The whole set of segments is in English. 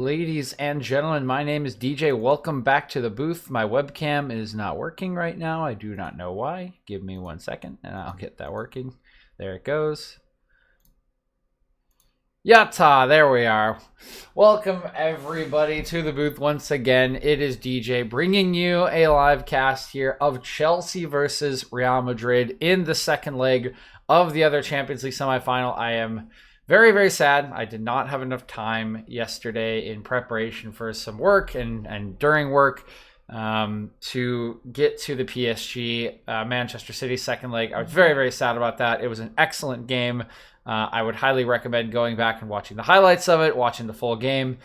Ladies and gentlemen, my name is DJ. Welcome back to the booth. My webcam is not working right now. I do not know why. Give me 1 second and I'll get that working. There it goes. Yatta, there we are. Welcome everybody to the booth once again. It is DJ bringing you a live cast here of Chelsea versus Real Madrid in the second leg of the other Champions League semifinal. I am very, very sad. I did not have enough time yesterday in preparation for some work and during work to get to the PSG Manchester City second leg. I was very, very sad about that. It was an excellent game. I would highly recommend going back and watching the highlights of it, watching the full game.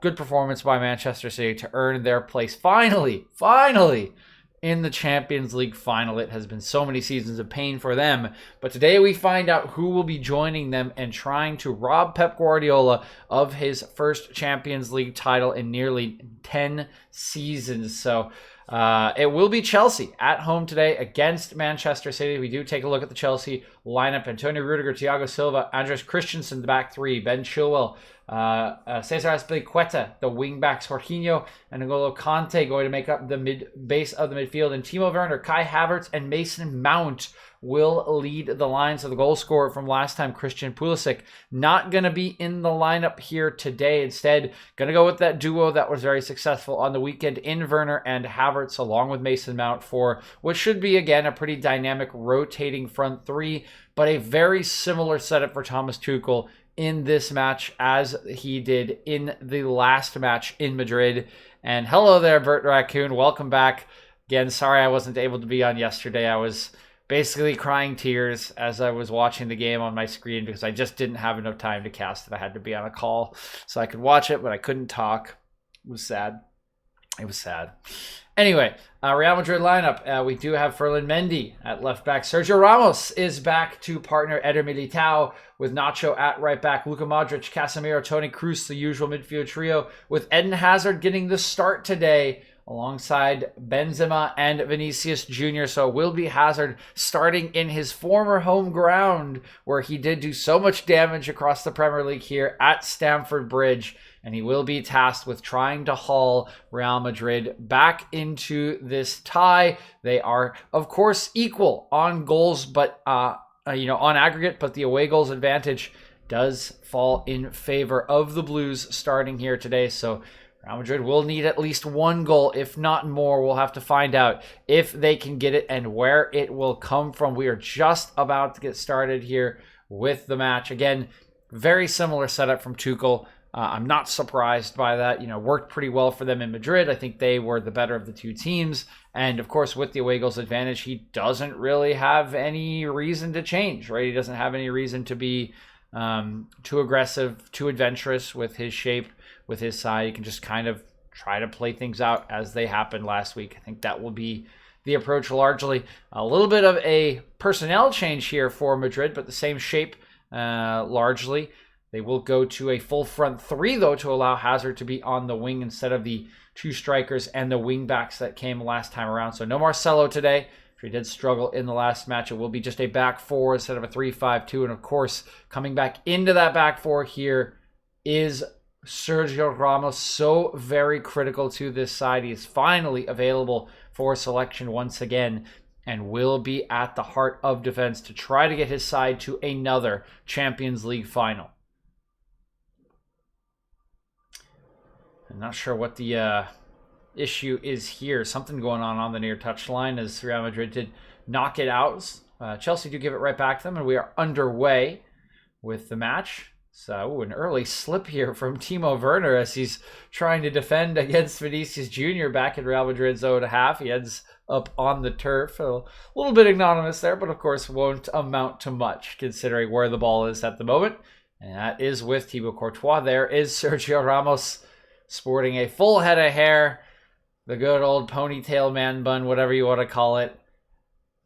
Good performance by Manchester City to earn their place finally in the Champions League final. It has been so many seasons of pain for them. But today we find out who will be joining them and trying to rob Pep Guardiola of his first Champions League title in nearly 10 seasons. So it will be Chelsea at home today against Manchester City. We do take a look at the Chelsea lineup. Antonio Rudiger, Thiago Silva, Andres Christensen, the back three, Ben Chilwell, Cesar Azpilicueta, the wing backs, Jorginho and N'Golo Kante going to make up the base of the midfield, and Timo Werner, Kai Havertz, and Mason Mount will lead the line. So the goal scorer from last time, Christian Pulisic, not going to be in the lineup here today. Instead, going to go with that duo that was very successful on the weekend in Werner and Havertz, along with Mason Mount, for what should be, again, a pretty dynamic rotating front three, but a very similar setup for Thomas Tuchel in this match as he did in the last match in Madrid. And hello there, Bert Raccoon. Welcome back. Again, sorry I wasn't able to be on yesterday. I was basically crying tears as I was watching the game on my screen because I just didn't have enough time to cast it. I had to be on a call so I could watch it, but I couldn't talk. It was sad. It was sad. Anyway, Real Madrid lineup. We do have Ferland Mendy at left back. Sergio Ramos is back to partner Eder Militao with Nacho at right back. Luka Modric, Casemiro, Toni Kroos, the usual midfield trio, with Eden Hazard getting the start today alongside Benzema and Vinicius Jr. So it will be Hazard starting in his former home ground where he did do so much damage across the Premier League here at Stamford Bridge. And he will be tasked with trying to haul Real Madrid back into this tie. They are, of course, equal on goals, but on aggregate, but the away goals advantage does fall in favor of the Blues starting here today. So Real Madrid will need at least one goal, if not more. We'll have to find out if they can get it and where it will come from. We are just about to get started here with the match. Again, very similar setup from Tuchel. I'm not surprised by that. Worked pretty well for them in Madrid. I think they were the better of the two teams. And of course, with the away goals advantage, he doesn't really have any reason to change, right? He doesn't have any reason to be too aggressive, too adventurous with his shape, with his side. He can just kind of try to play things out as they happened last week. I think that will be the approach largely. A little bit of a personnel change here for Madrid, but the same shape largely. They will go to a full front three, though, to allow Hazard to be on the wing instead of the two strikers and the wing backs that came last time around. So no Marcelo today. If he did struggle in the last match, it will be just a back four instead of a 3-5-2. And of course, coming back into that back four here is Sergio Ramos, so very critical to this side. He is finally available for selection once again and will be at the heart of defense to try to get his side to another Champions League final. I'm not sure what the issue is here. Something going on the near touchline as Real Madrid did knock it out. Chelsea do give it right back to them, and we are underway with the match. So an early slip here from Timo Werner as he's trying to defend against Vinicius Jr. back in Real Madrid's own half. He ends up on the turf. A little bit ignominious there, but of course won't amount to much considering where the ball is at the moment. And that is with Thibaut Courtois. There is Sergio Ramos, sporting a full head of hair, the good old ponytail man bun, whatever you want to call it,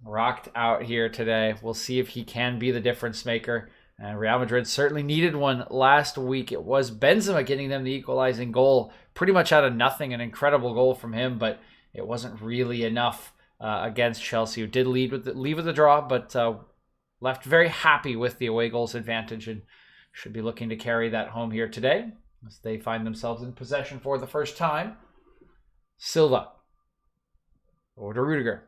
rocked out here today. We'll see if he can be the difference maker. And Real Madrid certainly needed one last week. It was Benzema getting them the equalizing goal, pretty much out of nothing. An incredible goal from him, but it wasn't really enough against Chelsea, who did leave with the draw, but left very happy with the away goals advantage and should be looking to carry that home here today. as they find themselves in possession for the first time. Silva over to Rudiger.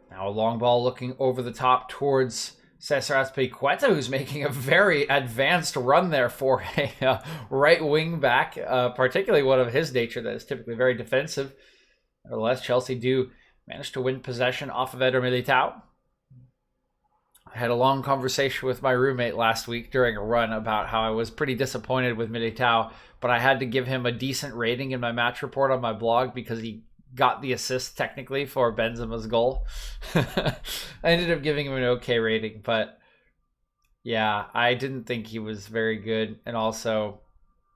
Now a long ball looking over the top towards Cesar Azpilicueta, who's making a very advanced run there for a right wing back, particularly one of his nature that is typically very defensive. Nevertheless, Chelsea do manage to win possession off of Eder Militao. I had a long conversation with my roommate last week during a run about how I was pretty disappointed with Militao, but I had to give him a decent rating in my match report on my blog because he got the assist technically for Benzema's goal. I ended up giving him an okay rating, but yeah, I didn't think he was very good, and also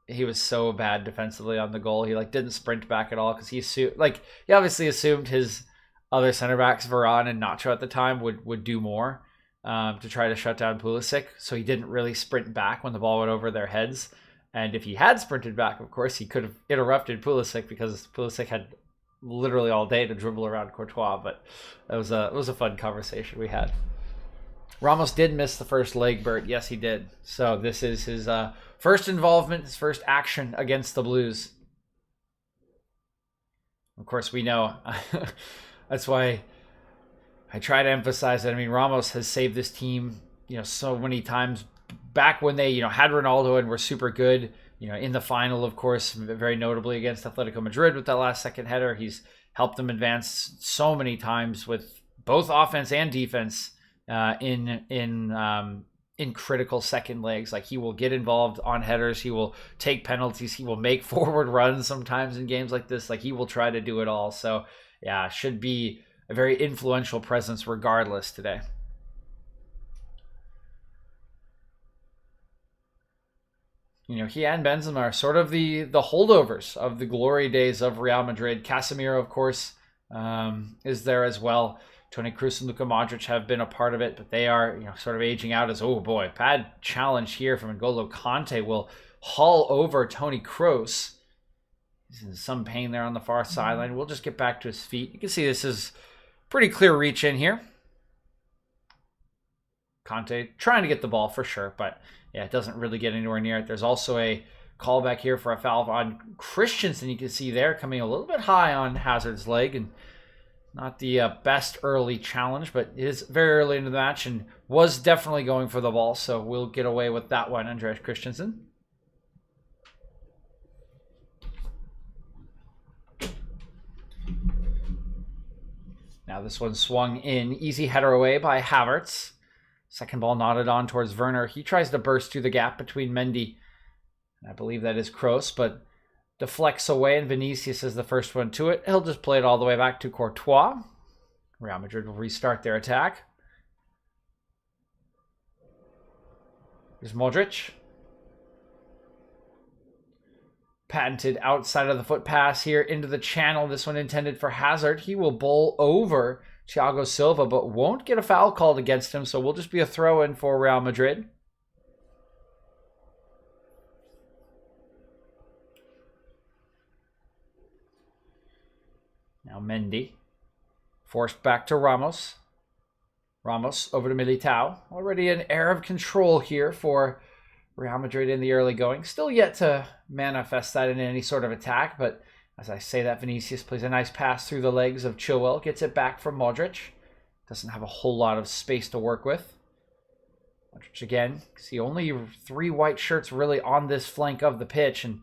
he was so bad defensively on the goal. He didn't sprint back at all because he obviously assumed his other center backs, Varane and Nacho at the time, would do more to try to shut down Pulisic. So he didn't really sprint back when the ball went over their heads. And if he had sprinted back, of course, he could have interrupted Pulisic because Pulisic had literally all day to dribble around Courtois. But it was a fun conversation we had. Ramos did miss the first leg, Bert. Yes, he did. So this is his first involvement, his first action against the Blues. Of course, we know. That's why I try to emphasize that. I mean, Ramos has saved this team, so many times back when they, had Ronaldo and were super good, in the final, of course, very notably against Atletico Madrid with that last second header. He's helped them advance so many times with both offense and defense in critical second legs. Like, he will get involved on headers, he will take penalties, he will make forward runs sometimes in games like this. Like, he will try to do it all. So yeah, should be a very influential presence regardless today. He and Benzema are sort of the holdovers of the glory days of Real Madrid. Casemiro, of course, is there as well. Toni Kroos and Luka Modric have been a part of it, but they are, sort of aging out as, oh boy, bad challenge here from N'Golo Kante will haul over Toni Kroos. He's in some pain there on the far sideline. We'll just get back to his feet. You can see this is pretty clear reach in here. Kante trying to get the ball for sure, but yeah, it doesn't really get anywhere near it. There's also a callback here for a foul on Christensen. You can see there coming a little bit high on Hazard's leg, and not the best early challenge, but it is very early into the match and was definitely going for the ball, so we'll get away with that one, Andreas Christensen. Now this one swung in. Easy header away by Havertz. Second ball nodded on towards Werner. He tries to burst through the gap between Mendy, I believe that is Kroos, but deflects away, and Vinicius is the first one to it. He'll just play it all the way back to Courtois. Real Madrid will restart their attack. Here's Modric. Patented outside of the foot pass here into the channel. This one intended for Hazard. He will bowl over Thiago Silva, but won't get a foul called against him, so will just be a throw-in for Real Madrid. Now Mendy. Forced back to Ramos. Ramos over to Militao. Already an air of control here for Real Madrid in the early going. Still yet to manifest that in any sort of attack, but as I say that, Vinicius plays a nice pass through the legs of Chilwell. Gets it back from Modric. Doesn't have a whole lot of space to work with. Modric again. See only 3 white shirts really on this flank of the pitch, and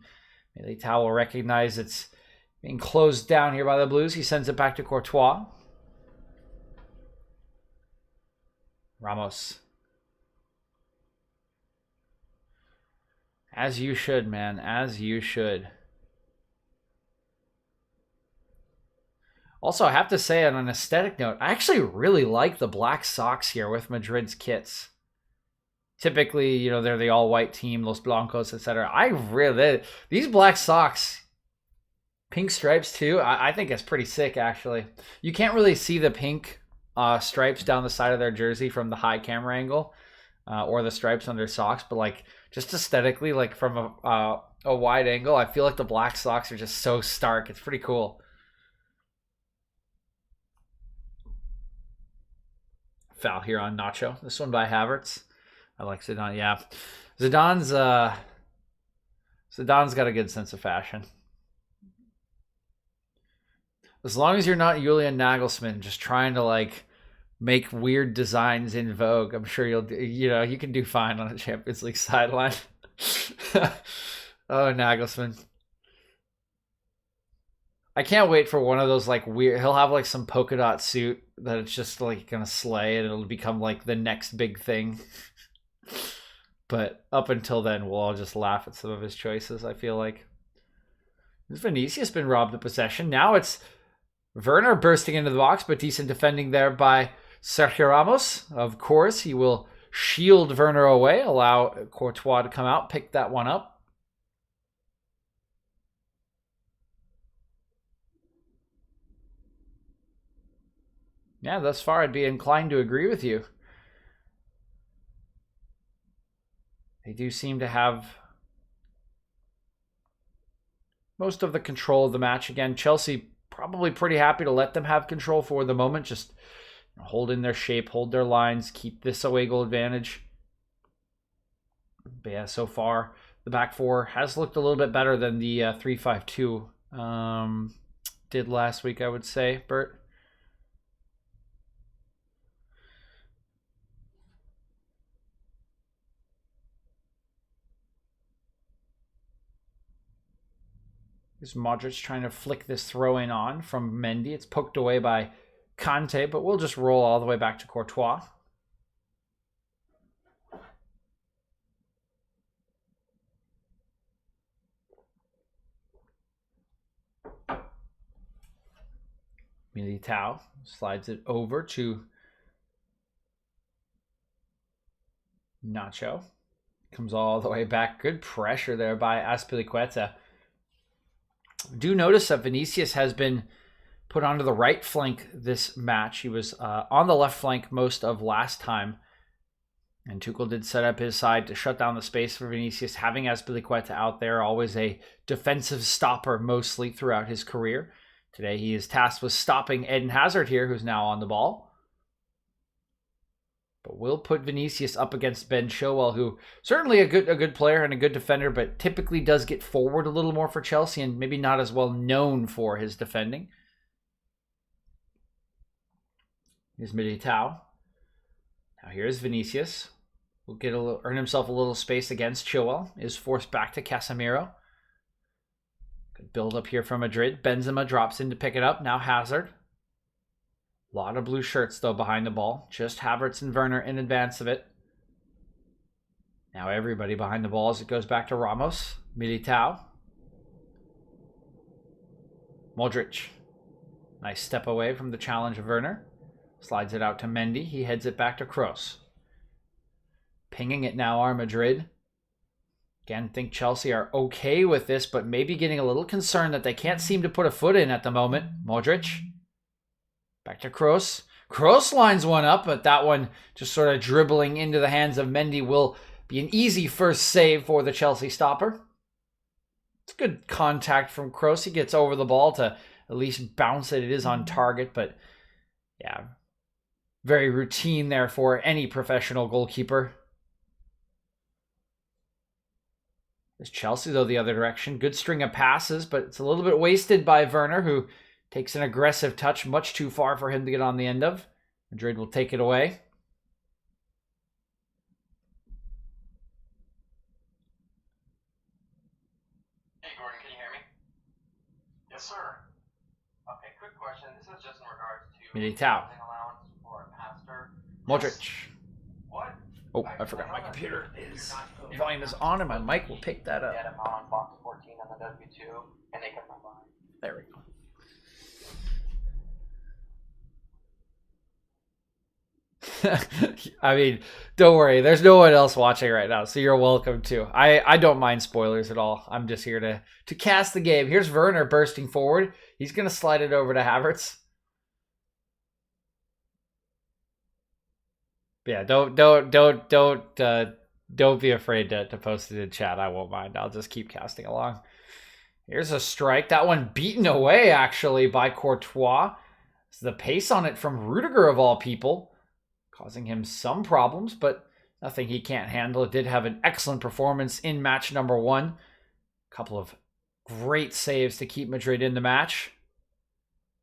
Militao will recognize it's being closed down here by the Blues. He sends it back to Courtois. Ramos. As you should, man. As you should. Also, I have to say, on an aesthetic note, I actually really like the black socks here with Madrid's kits. Typically, they're the all-white team, Los Blancos, etc. These black socks, pink stripes too, I think it's pretty sick, actually. You can't really see the pink stripes down the side of their jersey from the high camera angle, or the stripes on their socks, but just aesthetically, from a wide angle, I feel like the black socks are just so stark. It's pretty cool. foul here on Nacho. This one by Havertz. I like Zidane. Yeah, Zidane's got a good sense of fashion. As long as you're not Julian Nagelsmann, just trying to like make weird designs in vogue, I'm sure you can do fine on a Champions League sideline. Oh, Nagelsmann. I can't wait for one of those like weird. He'll have like some polka dot suit that it's just like gonna slay, and it'll become like the next big thing. But up until then, we'll all just laugh at some of his choices. I feel like Vinicius been robbed of possession. Now it's Werner bursting into the box, but decent defending there by Sergio Ramos. Of course, he will shield Werner away, allow Courtois to come out, pick that one up. Yeah, thus far I'd be inclined to agree with you. They do seem to have most of the control of the match. Again, Chelsea probably pretty happy to let them have control for the moment. Just hold in their shape, hold their lines, keep this away goal advantage. But yeah, so far the back four has looked a little bit better than the 3-5-2 did last week, I would say, Bert. Here's Modric trying to flick this throw in on from Mendy. It's poked away by Kante, but we'll just roll all the way back to Courtois. Militao slides it over to Nacho. Comes all the way back. Good pressure there by Azpilicueta. Do notice that Vinicius has been put onto the right flank this match. He was on the left flank most of last time. And Tuchel did set up his side to shut down the space for Vinicius, having Azpilicueta out there, always a defensive stopper mostly throughout his career. Today he is tasked with stopping Eden Hazard here, who's now on the ball. But we'll put Vinicius up against Ben Chilwell, who certainly a good player and a good defender, but typically does get forward a little more for Chelsea and maybe not as well known for his defending. Here's Militao. Now here's Vinicius. Will earn himself a little space against Chilwell. Is forced back to Casemiro. Good build up here from Madrid. Benzema drops in to pick it up. Now Hazard. A lot of blue shirts, though, behind the ball. Just Havertz and Werner in advance of it. Now everybody behind the ball as it goes back to Ramos. Militao. Modric. Nice step away from the challenge of Werner. Slides it out to Mendy. He heads it back to Kroos. Pinging it now are Madrid. Again, think Chelsea are okay with this, but maybe getting a little concerned that they can't seem to put a foot in at the moment. Modric. Back to Kroos. Kroos lines one up, but that one just sort of dribbling into the hands of Mendy will be an easy first save for the Chelsea stopper. It's good contact from Kroos. He gets over the ball to at least bounce it. It is on target, but yeah, very routine there for any professional goalkeeper. There's Chelsea, though, the other direction. Good string of passes, but it's a little bit wasted by Werner, who takes an aggressive touch, much too far for him to get on the end of. Madrid will take it away. Hey, Gordon, can you hear me? Yes, sir. Okay, quick question. This is just in regards to Militao. allowance for a pastor. Modric. What? Oh, I forgot my computer is volume is on and my mic will pick that up. Get them on Fox 14 on the W2, and they can provide. There we go. I mean, don't worry. There's no one else watching right now, so you're welcome to. I don't mind spoilers at all. I'm just here to cast the game. Here's Werner bursting forward. He's going to slide it over to Havertz. Yeah, don't be afraid to post it in chat. I won't mind. I'll just keep casting along. Here's a strike. That one beaten away, actually, by Courtois. It's the pace on it from Rudiger, of all people. causing him some problems, but nothing he can't handle. It did have an excellent performance in match number 1. A couple of great saves to keep Madrid in the match.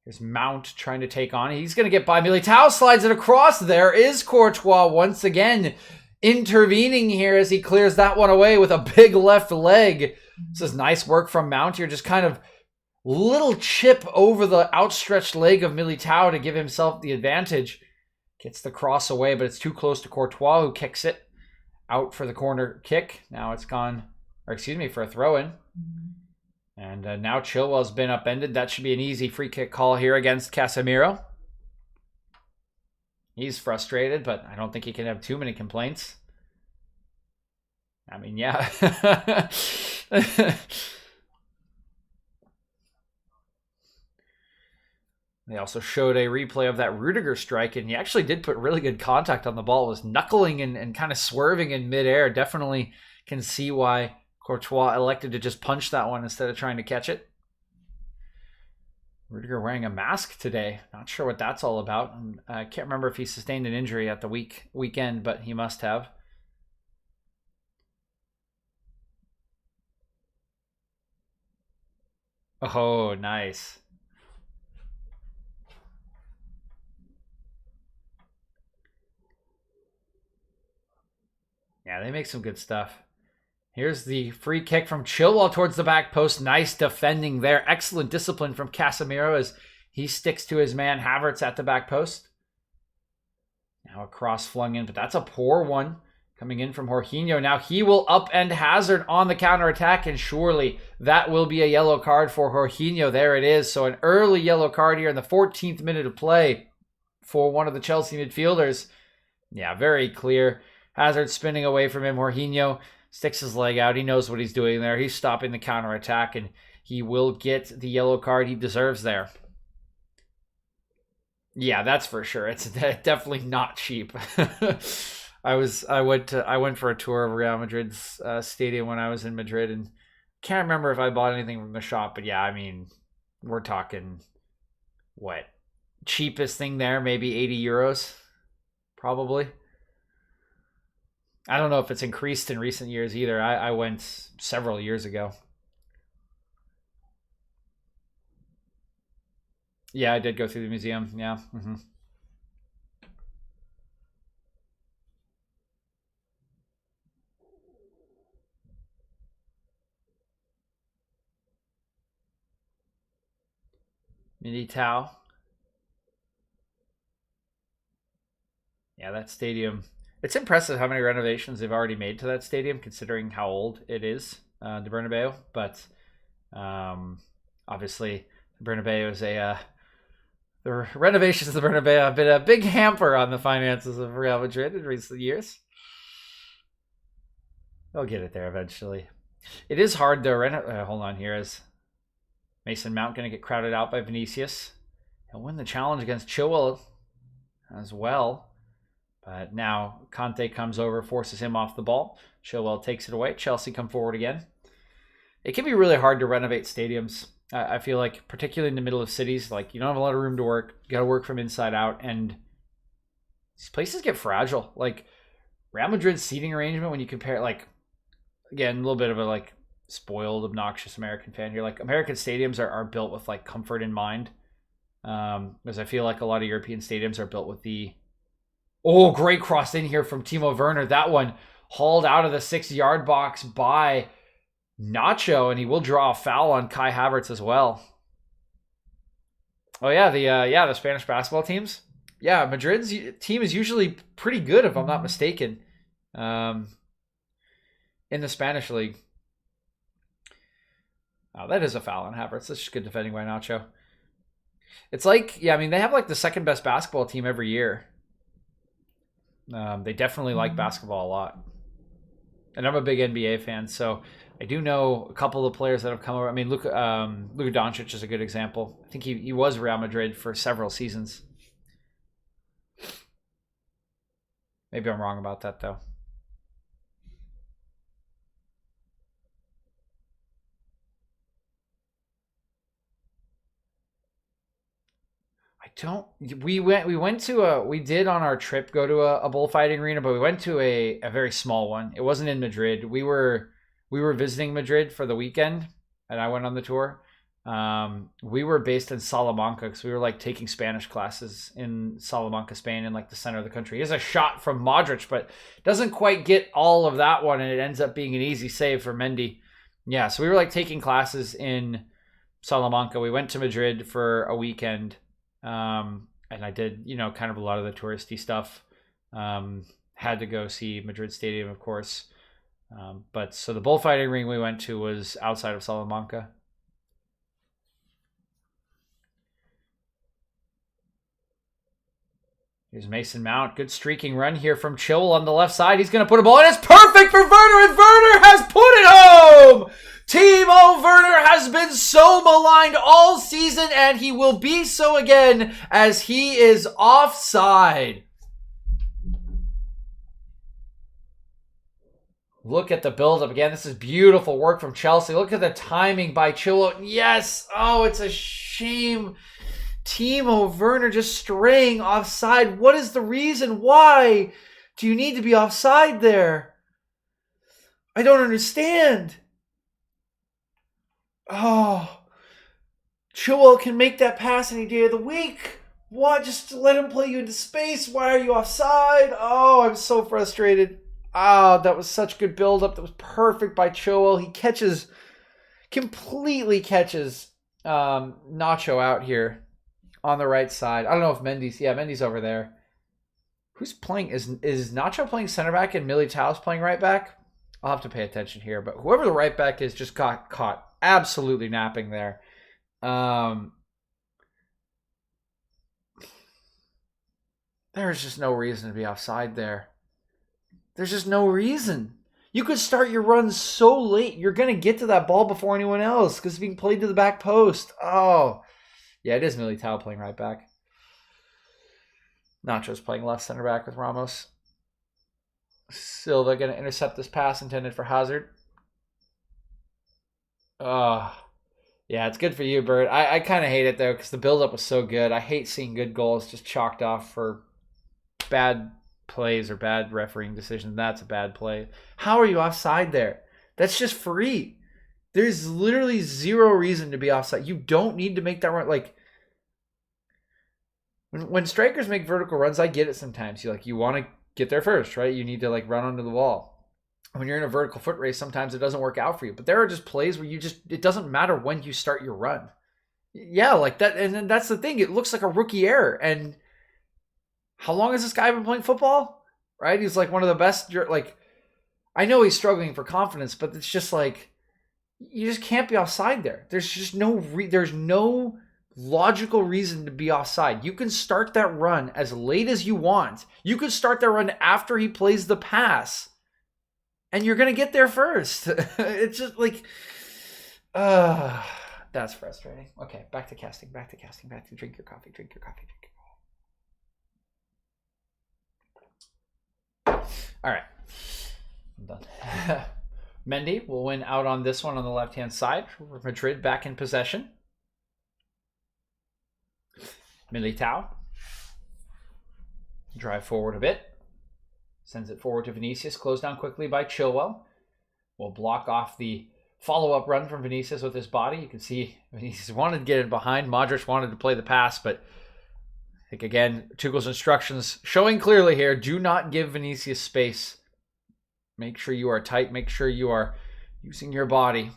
Here's Mount trying to take on. He's going to get by. Militao slides it across. There is Courtois once again intervening here as he clears that one away with a big left leg. This is nice work from Mount here. Just kind of little chip over the outstretched leg of Militao to give himself the advantage. Gets the cross away, but it's too close to Courtois, who kicks it out for the corner kick. Now it's gone, or excuse me, for a throw-in. And now Chilwell's been upended. That should be an easy free kick call here against Casemiro. He's frustrated, but I don't think he can have too many complaints. I mean, yeah. They also showed a replay of that Rudiger strike, and he actually did put really good contact on the ball. It was knuckling and kind of swerving in midair. Definitely can see why Courtois elected to just punch that one instead of trying to catch it. Rudiger wearing a mask today. Not sure what that's all about. I can't remember if he sustained an injury at the weekend, but he must have. Oh, nice. Yeah, they make some good stuff. Here's the free kick from Chilwell towards the back post. Nice defending there. Excellent discipline from Casemiro as he sticks to his man Havertz at the back post. Now a cross flung in, but that's a poor one coming in from Jorginho. Now he will upend Hazard on the counterattack, and surely that will be a yellow card for Jorginho. There it is. So an early yellow card here in the 14th minute of play for one of the Chelsea midfielders. Yeah, very clear. Hazard spinning away from him. Jorginho sticks his leg out. He knows what he's doing there. He's stopping the counterattack, and he will get the yellow card he deserves there. Yeah, that's for sure. It's definitely not cheap. I went for a tour of Real Madrid's stadium when I was in Madrid, and can't remember if I bought anything from the shop, but yeah, I mean, we're talking what? Cheapest thing there, maybe 80 euros, probably. I don't know if it's increased in recent years either. I went several years ago. Yeah, I did go through the museum. Yeah. Mm-hmm. Militao. Yeah, that stadium. It's impressive how many renovations they've already made to that stadium, considering how old it is, the Bernabeu. But obviously, the Bernabeu is the renovations of the Bernabeu have been a big hamper on the finances of Real Madrid in recent years. They'll get it there eventually. It is hard to renovate. Hold on here. Is Mason Mount going to get crowded out by Vinicius? He'll win the challenge against Chilwell as well. But now Conte comes over, forces him off the ball. Chilwell takes it away. Chelsea come forward again. It can be really hard to renovate stadiums. I feel like, particularly in the middle of cities, like you don't have a lot of room to work. You got to work from inside out, and these places get fragile. Like Real Madrid's seating arrangement, when you compare, like, again, a little bit of a like spoiled, obnoxious American fan here. Like American stadiums are built with like comfort in mind, because I feel like a lot of European stadiums are built with the great cross in here from Timo Werner. That one hauled out of the 6-yard box by Nacho, and he will draw a foul on Kai Havertz as well. Oh yeah, the Spanish basketball teams. Yeah, Madrid's team is usually pretty good, if I'm not mistaken, in the Spanish league. Oh, that is a foul on Havertz. That's just good defending by Nacho. It's like, yeah, I mean, they have like the second best basketball team every year. They definitely like basketball a lot. And I'm a big NBA fan, so I do know a couple of the players that have come over. I mean, Luka Doncic is a good example. I think he was Real Madrid for several seasons. Maybe I'm wrong about that, though. I We did on our trip go to a bullfighting arena, but we went to a very small one. It wasn't in Madrid. We were visiting Madrid for the weekend, and I went on the tour. We were based in Salamanca because we were like taking Spanish classes in Salamanca, Spain, in like the center of the country. He has a shot from Modric, but doesn't quite get all of that one, and it ends up being an easy save for Mendy. Yeah, so we were like taking classes in Salamanca. We went to Madrid for a weekend, and I did, kind of a lot of the touristy stuff. Had to go see Madrid Stadium, of course. But so the bullfighting ring we went to was outside of Salamanca. Here's Mason Mount. Good streaking run here from Chilwell on the left side. He's going to put a ball in. It's perfect for Werner, and Werner has put it home! Timo Werner has been so maligned all season, and he will be so again as he is offside. Look at the build-up again. This is beautiful work from Chelsea. Look at the timing by Chilwell. Yes! Oh, it's a shame. Timo Werner just straying offside. What is the reason? Why do you need to be offside there? I don't understand. Oh, Chilwell can make that pass any day of the week. What? Just let him play you into space. Why are you offside? Oh, I'm so frustrated. Oh, that was such good build-up. That was perfect by Chilwell. He completely catches Nacho out here on the right side. I don't know if Mendy's over there. Who's playing? Is Nacho playing center back and Militao's playing right back? I'll have to pay attention here. But whoever the right back is just got caught absolutely napping there. There's just no reason to be offside there. There's just no reason. You could start your run so late. You're going to get to that ball before anyone else because it's being played to the back post. Oh, yeah, it is Militao playing right back. Nacho's playing left center back with Ramos. Silva going to intercept this pass intended for Hazard. Oh, yeah, it's good for you, Bert. I kind of hate it, though, because the build-up was so good. I hate seeing good goals just chalked off for bad plays or bad refereeing decisions. That's a bad play. How are you offside there? That's just free. There's literally zero reason to be offside. You don't need to make that run. Like, when strikers make vertical runs, I get it sometimes. You want to get there first, right? You need to run onto the wall. When you're in a vertical foot race, sometimes it doesn't work out for you. But there are just plays where it doesn't matter when you start your run. Yeah, like that. And then that's the thing. It looks like a rookie error. And how long has this guy been playing football? Right? He's one of the best. I know he's struggling for confidence, but it's just you just can't be offside there. There's just there's no logical reason to be offside. You can start that run as late as you want. You could start that run after he plays the pass, and you're going to get there first. It's just that's frustrating. Okay, back to casting, back to drink your coffee. All right, I'm done. Mendy will win out on this one on the left-hand side. Madrid back in possession. Militao. Drive forward a bit. Sends it forward to Vinicius. Closed down quickly by Chilwell. Will block off the follow-up run from Vinicius with his body. You can see Vinicius wanted to get it behind. Modric wanted to play the pass, but I think, again, Tuchel's instructions showing clearly here, do not give Vinicius space. Make sure you are tight. Make sure you are using your body.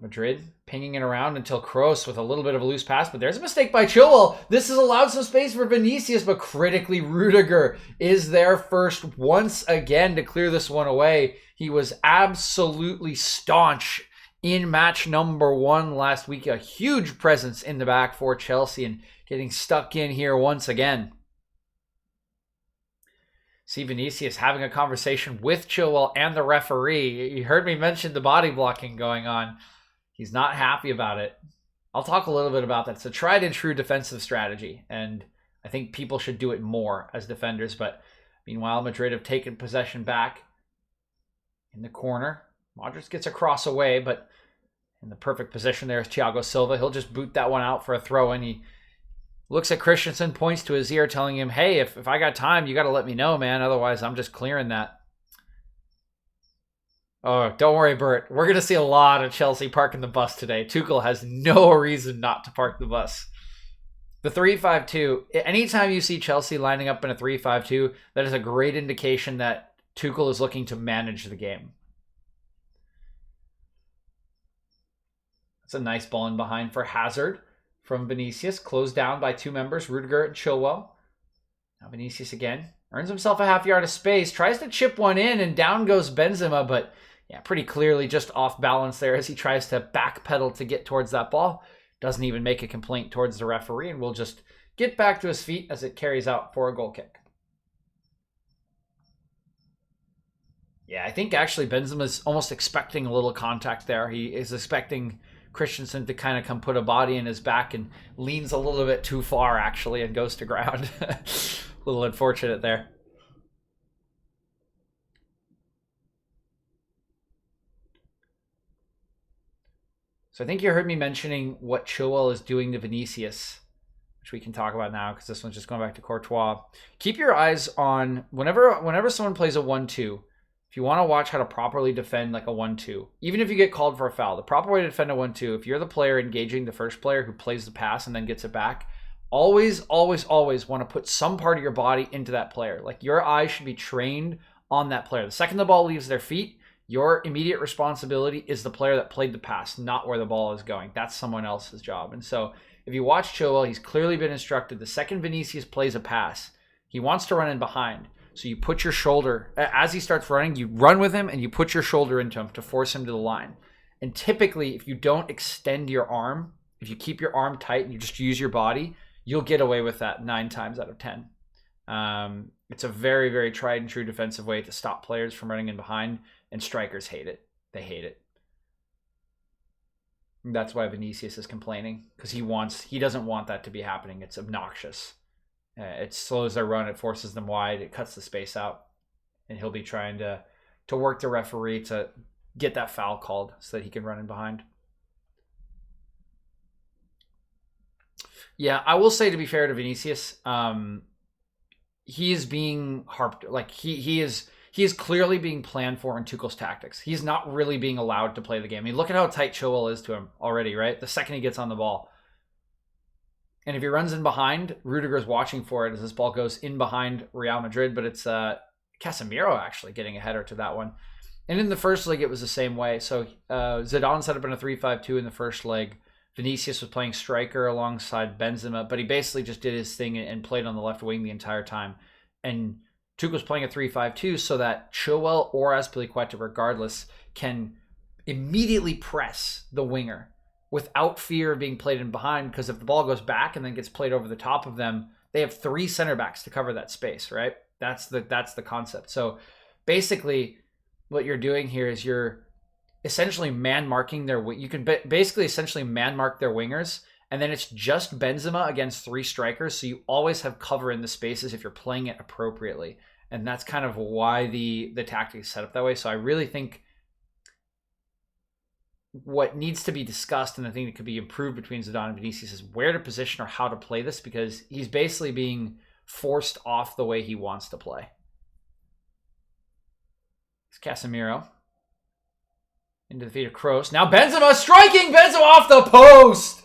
Madrid pinging it around until Kroos with a little bit of a loose pass, but there's a mistake by Chilwell. This has allowed some space for Vinicius, but critically Rudiger is there first once again to clear this one away. He was absolutely staunch in match number 1 last week. A huge presence in the back for Chelsea and getting stuck in here once again. See Vinicius having a conversation with Chilwell and the referee. You heard me mention the body blocking going on. He's not happy about it. I'll talk a little bit about that. It's a tried and true defensive strategy, and I think people should do it more as defenders. But meanwhile, Madrid have taken possession back in the corner. Modric gets a cross away, but in the perfect position there is Thiago Silva. He'll just boot that one out for a throw-in. He Looks at Christensen, points to his ear, telling him, hey, if I got time, you got to let me know, man. Otherwise, I'm just clearing that. Oh, don't worry, Bert. We're going to see a lot of Chelsea parking the bus today. Tuchel has no reason not to park the bus. The 3-5-2, anytime you see Chelsea lining up in a 3-5-2, that is a great indication that Tuchel is looking to manage the game. That's a nice ball in behind for Hazard from Vinicius. Closed down by two members, Rudiger and Chilwell. Now Vinicius again. Earns himself a half yard of space. Tries to chip one in, and down goes Benzema, but yeah, pretty clearly just off balance there as he tries to backpedal to get towards that ball. Doesn't even make a complaint towards the referee, and will just get back to his feet as it carries out for a goal kick. Yeah, I think actually Benzema's almost expecting a little contact there. He is expecting Christensen to kind of come put a body in his back, and leans a little bit too far actually and goes to ground. A little unfortunate there. So I think you heard me mentioning what Chilwell is doing to Vinicius, which we can talk about now because this one's just going back to Courtois. Keep your eyes on whenever someone plays a 1-2, if you want to watch how to properly defend like a 1-2, even if you get called for a foul, the proper way to defend a 1-2, if you're the player engaging the first player who plays the pass and then gets it back, always want to put some part of your body into that player. Like your eyes should be trained on that player. The second the ball leaves their feet, your immediate responsibility is the player that played the pass, not where the ball is going. That's someone else's job. And so if you watch Chilwell, he's clearly been instructed the second Vinicius plays a pass, he wants to run in behind. So you put your shoulder, as he starts running, you run with him and you put your shoulder into him to force him to the line. And typically, if you don't extend your arm, if you keep your arm tight and you just use your body, you'll get away with that 9 times out of 10. It's a very, very tried and true defensive way to stop players from running in behind. And strikers hate it. They hate it. And that's why Vinicius is complaining, because he doesn't want that to be happening. It's obnoxious. It slows their run. It forces them wide. It cuts the space out, and he'll be trying to work the referee to get that foul called so that he can run in behind. Yeah, I will say, to be fair to Vinicius, he is being harped. Like he is clearly being planned for in Tuchel's tactics. He's not really being allowed to play the game. I mean, look at how tight Chilwell is to him already, right? The second he gets on the ball. And if he runs in behind, Rudiger's watching for it as this ball goes in behind Real Madrid, but it's Casemiro actually getting a header to that one. And in the first leg, it was the same way. So Zidane set up in a 3-5-2 in the first leg. Vinicius was playing striker alongside Benzema, but he basically just did his thing and played on the left wing the entire time. And Tuchel was playing a 3-5-2 so that Chilwell or Azpilicueta, regardless, can immediately press the winger without fear of being played in behind, because if the ball goes back and then gets played over the top of them, they have 3 center backs to cover that space, right? That's the concept. So basically what you're doing here is you're essentially man-marking you can basically essentially man-mark their wingers, and then it's just Benzema against 3 strikers, so you always have cover in the spaces if you're playing it appropriately. And that's kind of why the tactic is set up that way. So I really think what needs to be discussed, and the thing that could be improved between Zidane and Vinicius, is where to position or how to play this, because he's basically being forced off the way he wants to play. It's Casemiro into the feet of Kroos. Now Benzema striking! Benzema off the post!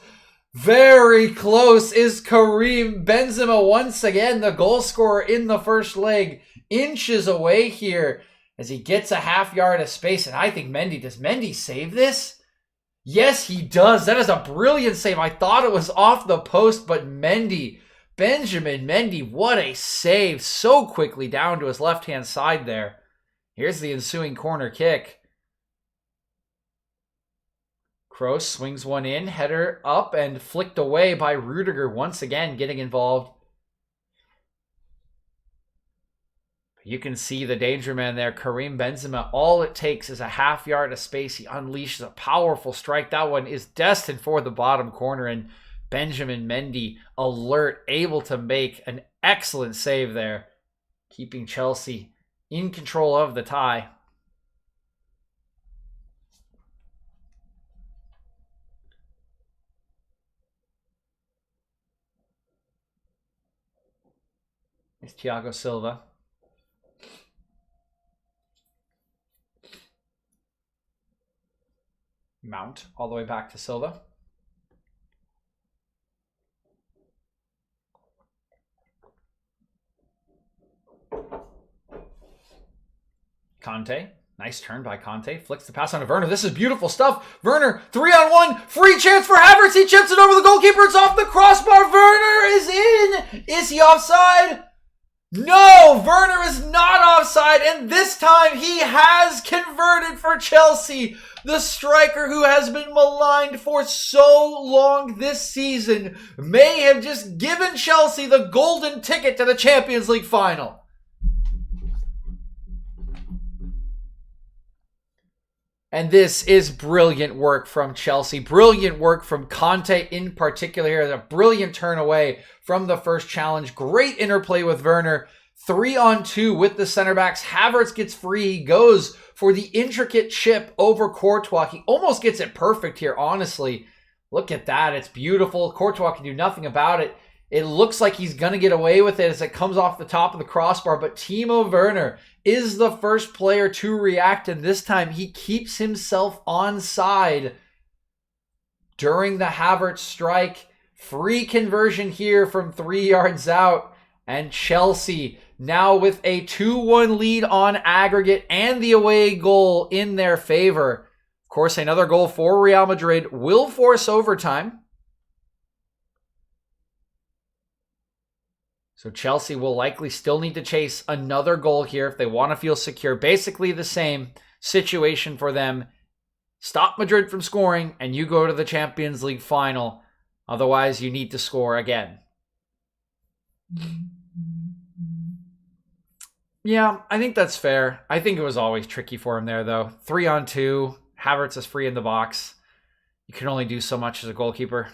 Very close is Karim Benzema once again, the goal scorer in the first leg. Inches away here as he gets a half yard of space. And I think does Mendy save this? Yes, he does. That is a brilliant save. I thought it was off the post, but Benjamin Mendy, what a save. So quickly down to his left-hand side there. Here's the ensuing corner kick. Kroos swings one in, header up and flicked away by Rudiger, once again getting involved. You can see the danger man there, Karim Benzema. All it takes is a half yard of space. He unleashes a powerful strike. That one is destined for the bottom corner, and Benjamin Mendy, alert, able to make an excellent save there, keeping Chelsea in control of the tie. It's Thiago Silva. Mount all the way back to Silva. Conte. Nice turn by Conte. Flicks the pass on to Werner. This is beautiful stuff. Werner, 3-on-1. Free chance for Havertz. He chips it over the goalkeeper. It's off the crossbar. Werner is in. Is he offside? No, Werner is not offside. And this time he has converted for Chelsea. The striker who has been maligned for so long this season may have just given Chelsea the golden ticket to the Champions League final. And this is brilliant work from Chelsea. Brilliant work from Conte in particular here. A brilliant turn away from the first challenge. Great interplay with Werner. 3-on-2 with the center backs. Havertz gets free. He goes for the intricate chip over Courtois. He almost gets it perfect here, honestly. Look at that. It's beautiful. Courtois can do nothing about it. It looks like he's going to get away with it as it comes off the top of the crossbar. But Timo Werner is the first player to react. And this time he keeps himself onside during the Havertz strike. Free conversion here from 3 yards out. And Chelsea now with a 2-1 lead on aggregate and the away goal in their favor. Of course, another goal for Real Madrid will force overtime. So Chelsea will likely still need to chase another goal here if they want to feel secure. Basically the same situation for them. Stop Madrid from scoring and you go to the Champions League final. Otherwise, you need to score again. Yeah, I think that's fair. I think it was always tricky for him there, though. 3-on-2. Havertz is free in the box. You can only do so much as a goalkeeper.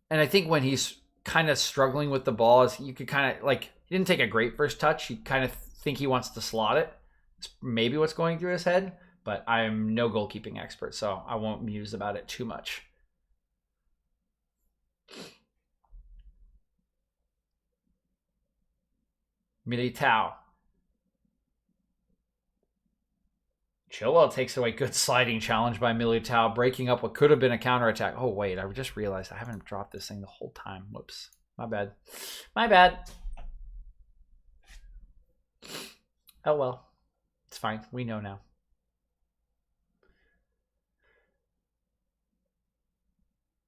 And I think when he's kind of struggling with the ball, you could kind of, like, he didn't take a great first touch. You kind of think he wants to slot it. It's maybe what's going through his head. But I'm no goalkeeping expert, so I won't muse about it too much. Militao. Chilwell takes away good sliding challenge by Militao, breaking up what could have been a counterattack. Oh, wait, I just realized I haven't dropped this thing the whole time. Whoops. My bad. My bad. Oh, well. It's fine. We know now.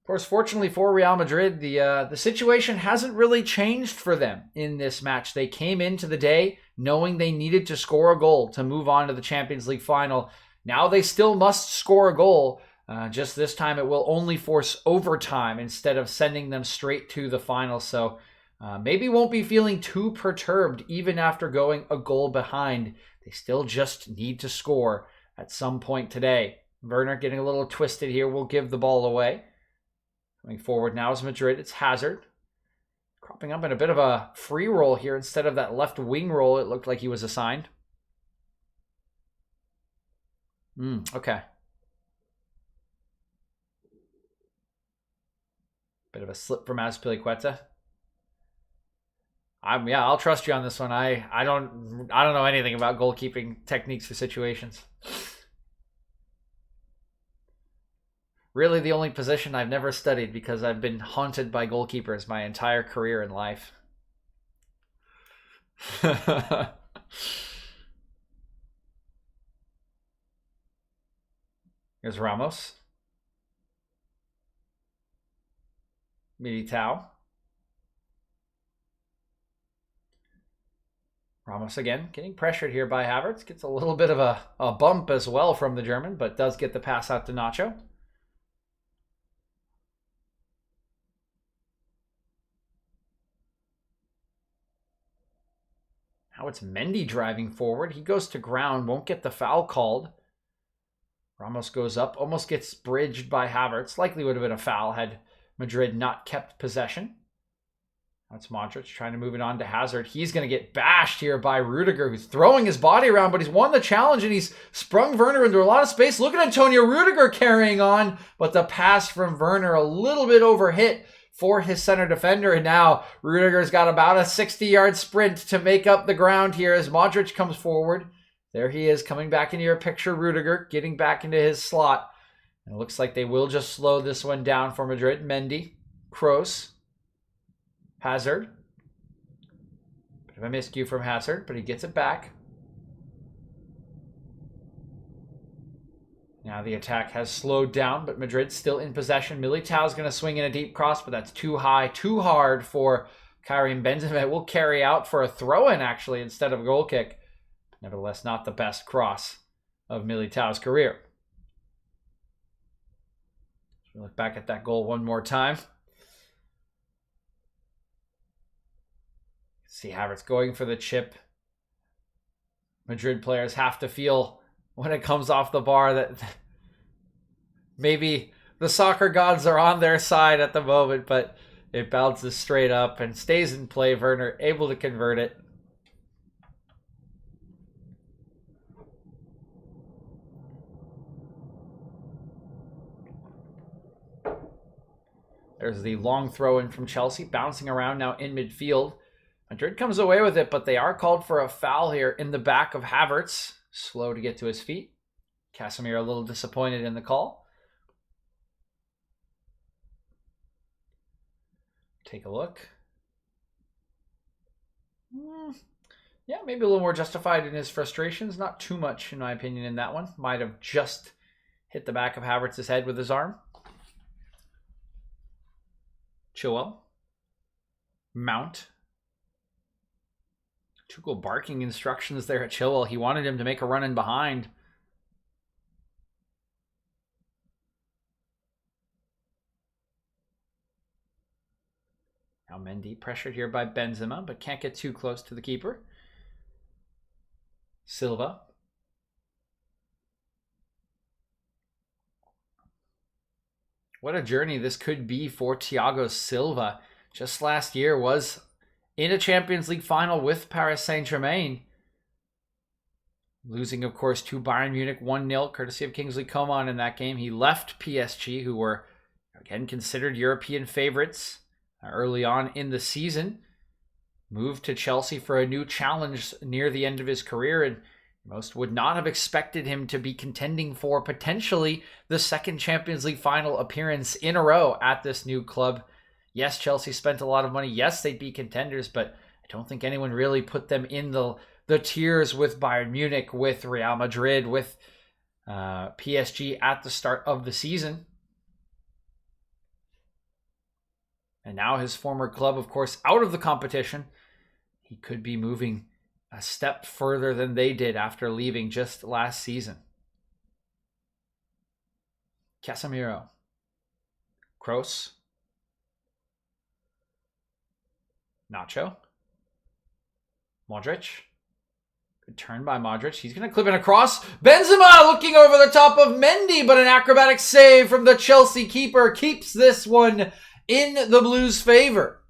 Of course, fortunately for Real Madrid, the situation hasn't really changed for them in this match. They came into the day knowing they needed to score a goal to move on to the Champions League final. Now they still must score a goal. Just this time it will only force overtime instead of sending them straight to the final. So maybe won't be feeling too perturbed even after going a goal behind. They still just need to score at some point today. Werner getting a little twisted here will give the ball away. Coming forward now is Madrid. It's Hazard. Cropping up in a bit of a free roll here instead of that left wing roll it looked like he was assigned. Okay. Bit of a slip from Azpilicueta. Yeah, I'll trust you on this one. I don't know anything about goalkeeping techniques for situations. Really the only position I've never studied because I've been haunted by goalkeepers my entire career in life. Here's Ramos. Militao. Ramos again, getting pressured here by Havertz. Gets a little bit of a bump as well from the German, but does get the pass out to Nacho. Now it's Mendy driving forward. He goes to ground, won't get the foul called. Ramos goes up, almost gets bridged by Havertz. Likely would have been a foul had Madrid not kept possession. That's Modric trying to move it on to Hazard. He's going to get bashed here by Rudiger, who's throwing his body around, but he's won the challenge and he's sprung Werner into a lot of space. Look at Antonio Rudiger carrying on, but the pass from Werner a little bit overhit. for his center defender. And now Rudiger's got about a 60-yard sprint to make up the ground here as Modric comes forward. There he is, coming back into your picture, Rudiger, getting back into his slot. And it looks like they will just slow this one down for Madrid. Mendy, Kroos, Hazard. Bit of a miscue from Hazard, but he gets it back. Now the attack has slowed down, but Madrid's still in possession. Militao's going to swing in a deep cross, but that's too high, too hard for Karim Benzema. It will carry out for a throw-in, actually, instead of a goal kick. Nevertheless, not the best cross of Militao's career. So look back at that goal one more time. See Havertz going for the chip. Madrid players have to feel when it comes off the bar that maybe the soccer gods are on their side at the moment, but it bounces straight up and stays in play. Werner able to convert it. There's the long throw in from Chelsea, bouncing around now in midfield. Madrid comes away with it, but they are called for a foul here in the back of Havertz. Slow to get to his feet. Casemiro a little disappointed in the call. Take a look. Yeah, maybe a little more justified in his frustrations. Not too much, in my opinion, in that one. Might have just hit the back of Havertz's head with his arm. Chilwell. Mount. Tuchel barking instructions there at Chilwell. He wanted him to make a run in behind. Now Mendy pressured here by Benzema, but can't get too close to the keeper. Silva. What a journey this could be for Thiago Silva. Just last year was in a Champions League final with Paris Saint-Germain. Losing, of course, to Bayern Munich 1-0, courtesy of Kingsley Coman in that game. He left PSG, who were, again, considered European favorites early on in the season. Moved to Chelsea for a new challenge near the end of his career, and most would not have expected him to be contending for potentially the second Champions League final appearance in a row at this new club. Yes, Chelsea spent a lot of money. Yes, they'd be contenders, but I don't think anyone really put them in the tiers with Bayern Munich, with Real Madrid, with PSG at the start of the season. And now his former club, of course, out of the competition. He could be moving a step further than they did after leaving just last season. Casemiro. Kroos. Nacho. Modric. Good turn by Modric. He's going to clip in across. Benzema looking over the top of Mendy, but an acrobatic save from the Chelsea keeper keeps this one in the Blues' favor.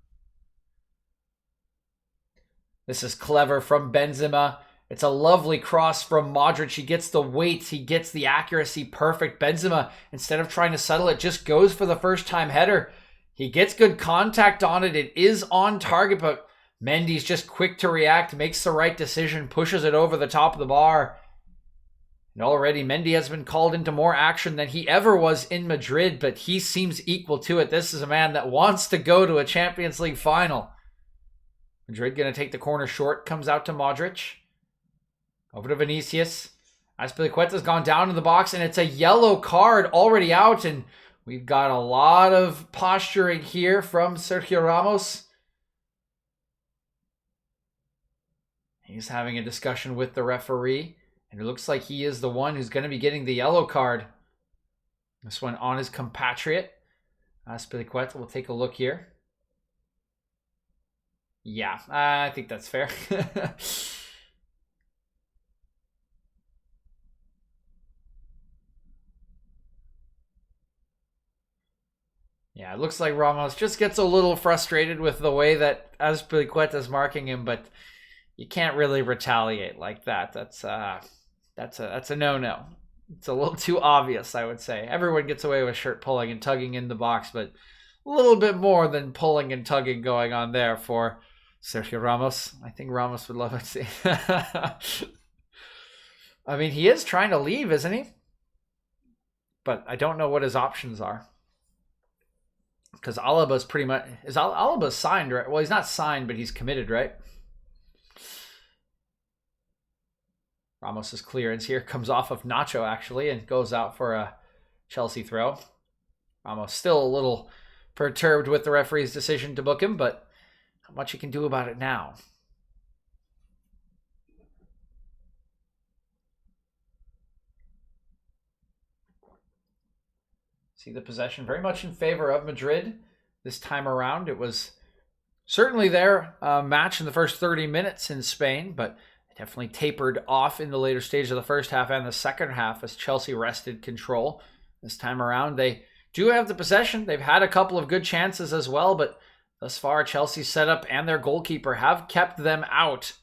This is clever from Benzema. It's a lovely cross from Modric. He gets the weight. He gets the accuracy perfect. Benzema, instead of trying to settle it, just goes for the first-time header. He gets good contact on it. It is on target, but Mendy's just quick to react, makes the right decision, pushes it over the top of the bar. And already Mendy has been called into more action than he ever was in Madrid, but he seems equal to it. This is a man that wants to go to a Champions League final. Madrid going to take the corner short, comes out to Modric. Over to Vinicius. Azpilicueta's gone down in the box, and it's a yellow card already out, and we've got a lot of posturing here from Sergio Ramos. He's having a discussion with the referee, and it looks like he is the one who's going to be getting the yellow card. This one on his compatriot. Azpilicueta, we'll take a look here. Yeah, I think that's fair. Yeah, it looks like Ramos just gets a little frustrated with the way that Azpilicueta's marking him, but you can't really retaliate like that. That's a no-no. It's a little too obvious, I would say. Everyone gets away with shirt pulling and tugging in the box, but little bit more than pulling and tugging going on there for Sergio Ramos. I think Ramos would love it. I mean, he is trying to leave, isn't he? But I don't know what his options are. Because Alaba's pretty much... Alaba's signed, right? Well, he's not signed, but he's committed, right? Ramos's clearance here comes off of Nacho, actually, and goes out for a Chelsea throw. Ramos still a little perturbed with the referee's decision to book him, but not much he can do about it now. See the possession very much in favor of Madrid this time around. It was certainly their match in the first 30 minutes in Spain, but it definitely tapered off in the later stage of the first half and the second half as Chelsea wrested control. This time around, they do have the possession. They've had a couple of good chances as well, but thus far, Chelsea's setup and their goalkeeper have kept them out.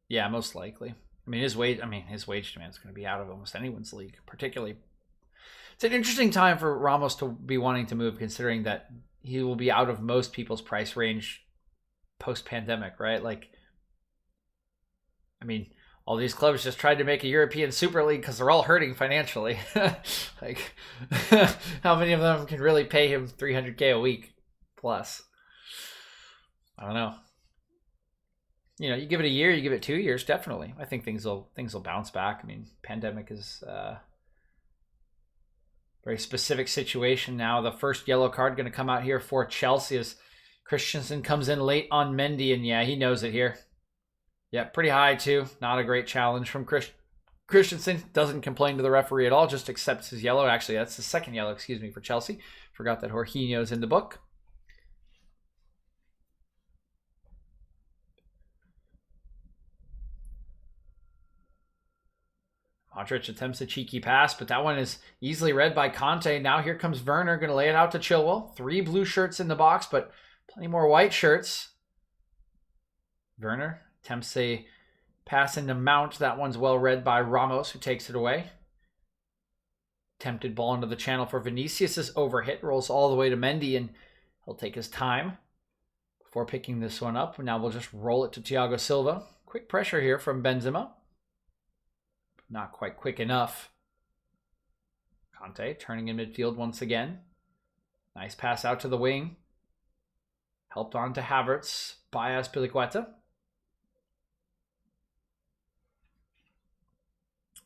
Yeah, most likely. I mean, his wage demand is going to be out of almost anyone's league, particularly. It's an interesting time for Ramos to be wanting to move, considering that he will be out of most people's price range post-pandemic, right? Like, I mean, all these clubs just tried to make a European Super League because they're all hurting financially. Like, how many of them can really pay him $300K a week plus? I don't know. You know, you give it a year, you give it 2 years, definitely. I think things will bounce back. I mean, pandemic is a very specific situation now. The first yellow card going to come out here for Chelsea as Christensen comes in late on Mendy, and yeah, he knows it here. Yeah, pretty high too. Not a great challenge from Christensen. Doesn't complain to the referee at all, just accepts his yellow. Actually, that's the second yellow, for Chelsea. Forgot that Jorginho's in the book. Modric attempts a cheeky pass, but that one is easily read by Conte. Now here comes Werner, going to lay it out to Chilwell. 3 blue shirts in the box, but plenty more white shirts. Werner attempts a pass into Mount. That one's well read by Ramos, who takes it away. Tempted ball into the channel for Vinicius' overhit. Rolls all the way to Mendy, and he'll take his time before picking this one up. Now we'll just roll it to Thiago Silva. Quick pressure here from Benzema. Not quite quick enough. Conte turning in midfield once again. Nice pass out to the wing. Helped on to Havertz by Azpilicueta.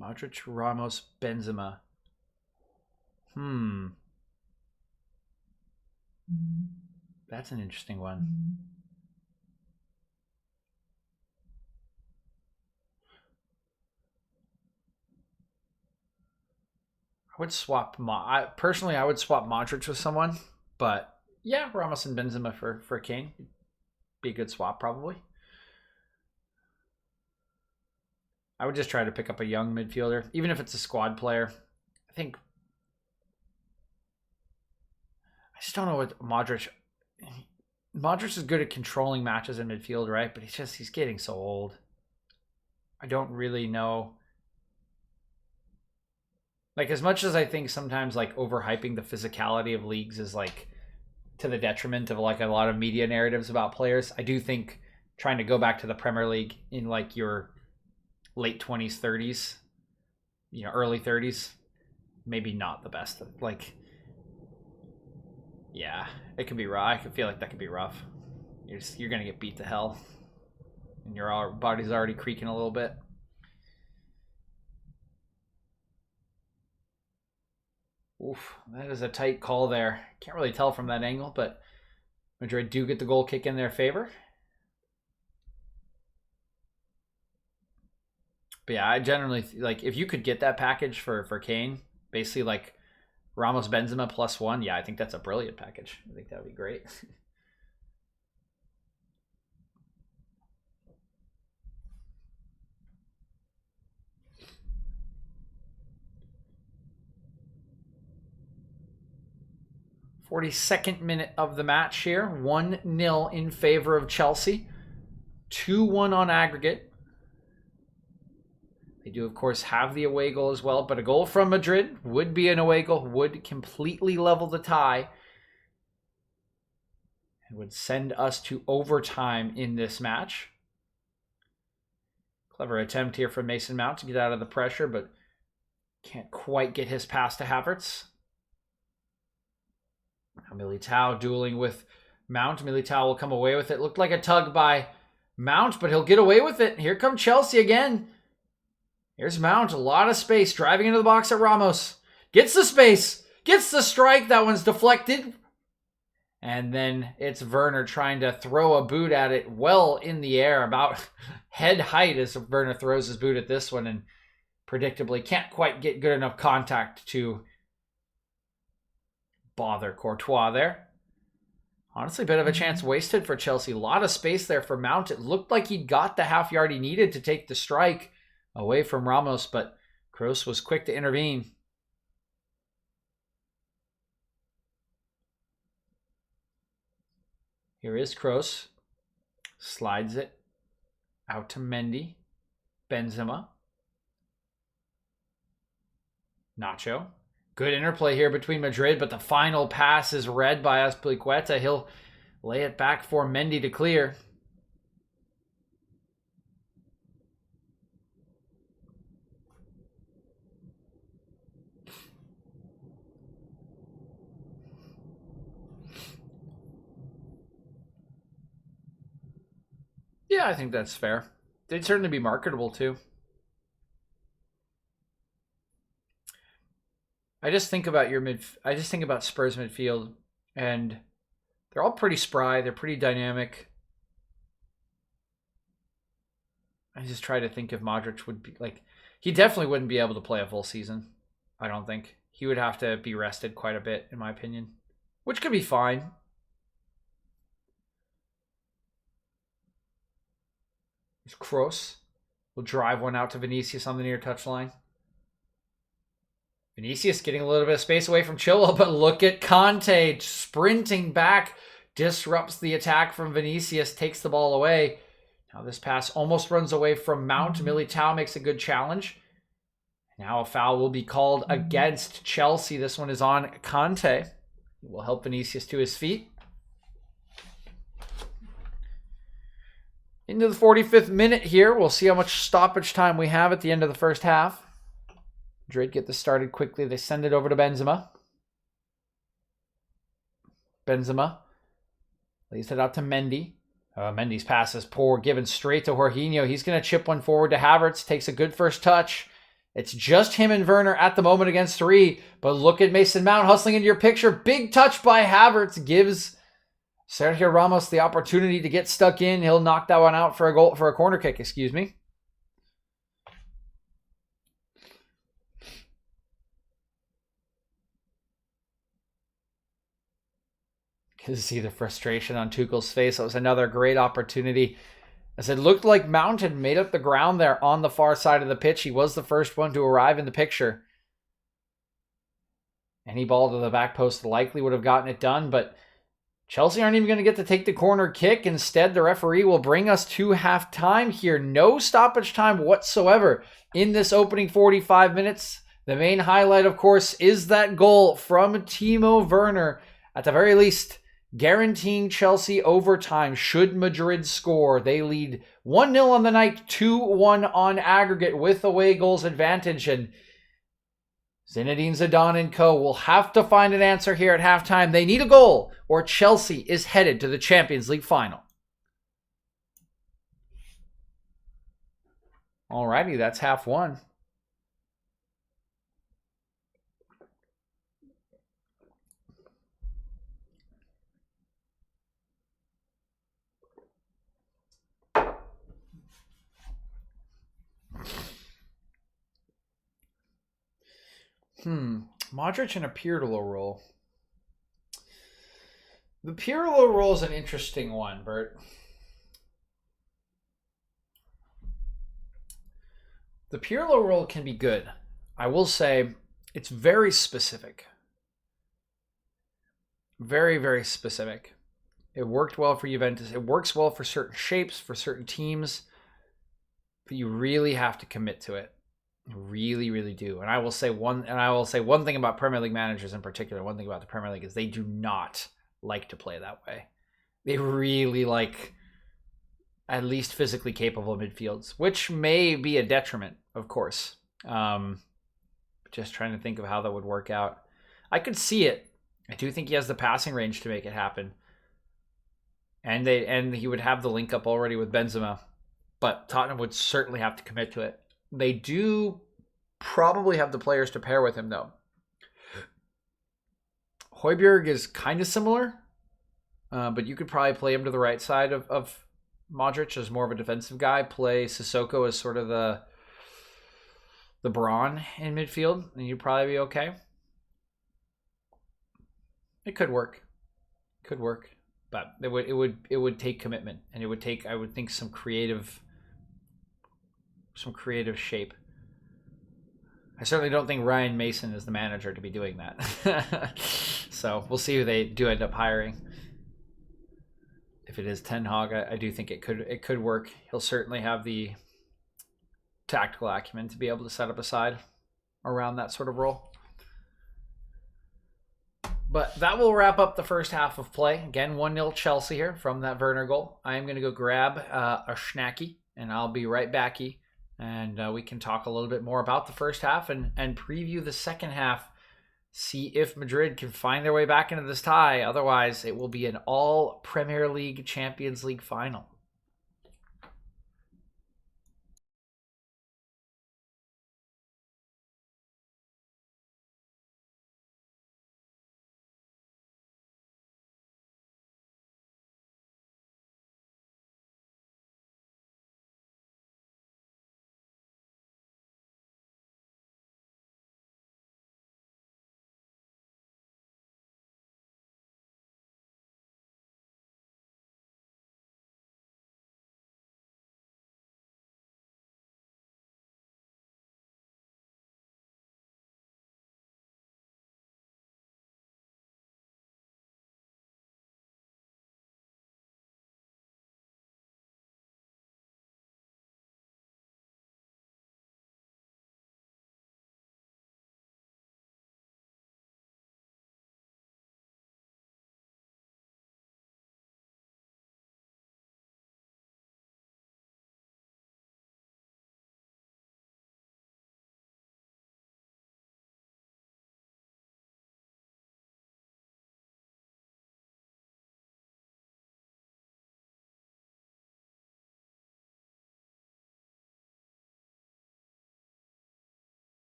Modric, Ramos, Benzema. That's an interesting one. I would swap personally, I would swap Modric with someone, but yeah, Ramos and Benzema for Kane. Be a good swap, probably. I would just try to pick up a young midfielder, even if it's a squad player. I think... I just don't know what Modric... Modric is good at controlling matches in midfield, right? But he's getting so old. I don't really know... Like, as much as I think sometimes, like, overhyping the physicality of leagues is, like, to the detriment of, like, a lot of media narratives about players, I do think trying to go back to the Premier League in, like, your late 20s, 30s, you know, early 30s, maybe not the best. Like, yeah, it could be rough. I could feel like that could be rough. You're going to get beat to hell. And your body's already creaking a little bit. Oof, that is a tight call there. Can't really tell from that angle, but Madrid do get the goal kick in their favor. But yeah, I generally, like, if you could get that package for Kane, basically like Ramos Benzema +1, yeah, I think that's a brilliant package. I think that would be great. .42nd minute of the match here. 1-0 in favor of Chelsea. 2-1 on aggregate. They do, of course, have the away goal as well, but a goal from Madrid would be an away goal, would completely level the tie. It would send us to overtime in this match. Clever attempt here from Mason Mount to get out of the pressure, but can't quite get his pass to Havertz. Now Militao dueling with Mount. Militao will come away with it. Looked like a tug by Mount, but he'll get away with it. Here come Chelsea again. Here's Mount. A lot of space. Driving into the box at Ramos. Gets the space. Gets the strike. That one's deflected. And then it's Werner trying to throw a boot at it well in the air. About head height as Werner throws his boot at this one. And predictably can't quite get good enough contact to bother Courtois there. Honestly, a bit of a chance wasted for Chelsea. A lot of space there for Mount. It looked like he got the half yard he needed to take the strike away from Ramos, but Kroos was quick to intervene. Here is Kroos. Slides it out to Mendy. Benzema. Nacho. Good interplay here between Madrid, but the final pass is read by Azpilicueta. He'll lay it back for Mendy to clear. Yeah, I think that's fair. They'd certainly be marketable too. I just think about Spurs midfield, and they're all pretty spry. They're pretty dynamic. I just try to think if Modric would be like, he definitely wouldn't be able to play a full season. I don't think. He would have to be rested quite a bit, in my opinion, which could be fine. There's Kroos. Will drive one out to Vinicius on the near touchline. Vinicius getting a little bit of space away from Chilwell, but look at Conte sprinting back, disrupts the attack from Vinicius, takes the ball away. Now this pass almost runs away from Mount. Militao makes a good challenge. Now a foul will be called against Chelsea. This one is on Conte. It will help Vinicius to his feet. Into the 45th minute here. We'll see how much stoppage time we have at the end of the first half. Madrid get this started quickly. They send it over to Benzema. Benzema lays it out to Mendy. Mendy's pass is poor, given straight to Jorginho. He's going to chip one forward to Havertz. Takes a good first touch. It's just him and Werner at the moment against three. But look at Mason Mount hustling into your picture. Big touch by Havertz gives Sergio Ramos the opportunity to get stuck in. He'll knock that one out for a corner kick, excuse me. You see the frustration on Tuchel's face. That was another great opportunity. As it looked like Mount had made up the ground there on the far side of the pitch. He was the first one to arrive in the picture. Any ball to the back post likely would have gotten it done, but Chelsea aren't even going to get to take the corner kick. Instead, the referee will bring us to halftime here. No stoppage time whatsoever in this opening 45 minutes. The main highlight, of course, is that goal from Timo Werner. At the very least, guaranteeing Chelsea overtime should Madrid score. They lead 1-0 on the night, 2-1 on aggregate with away goals advantage. And Zinedine Zidane and co. will have to find an answer here at halftime. They need a goal or Chelsea is headed to the Champions League final. Alrighty, that's half one. Modric in a Pirlo role. The Pirlo role is an interesting one, Bert. The Pirlo role can be good. I will say it's very specific. Very, very specific. It worked well for Juventus. It works well for certain shapes, for certain teams. But you really have to commit to it. Really, really do. And I will say one thing about Premier League managers in particular. One thing about the Premier League is they do not like to play that way. They really like at least physically capable midfields, which may be a detriment, of course. Just trying to think of how that would work out. I could see it. I do think he has the passing range to make it happen. And he would have the link up already with Benzema. But Tottenham would certainly have to commit to it. They do probably have the players to pair with him, though. Højbjerg is kind of similar, but you could probably play him to the right side of Modric as more of a defensive guy. Play Sissoko as sort of the brawn in midfield, and you'd probably be okay. It could work. Could work. But it would take commitment, and it would take, I would think, some creative shape. I certainly don't think Ryan Mason is the manager to be doing that. So we'll see who they do end up hiring. If it is Ten Hag, I do think it could work. He'll certainly have the tactical acumen to be able to set up a side around that sort of role. But that will wrap up the first half of play. Again, 1-0 Chelsea here from that Werner goal. I am going to go grab a snacky, and I'll be right backy. And we can talk a little bit more about the first half and preview the second half. See if Madrid can find their way back into this tie. Otherwise, it will be an all Premier League Champions League final.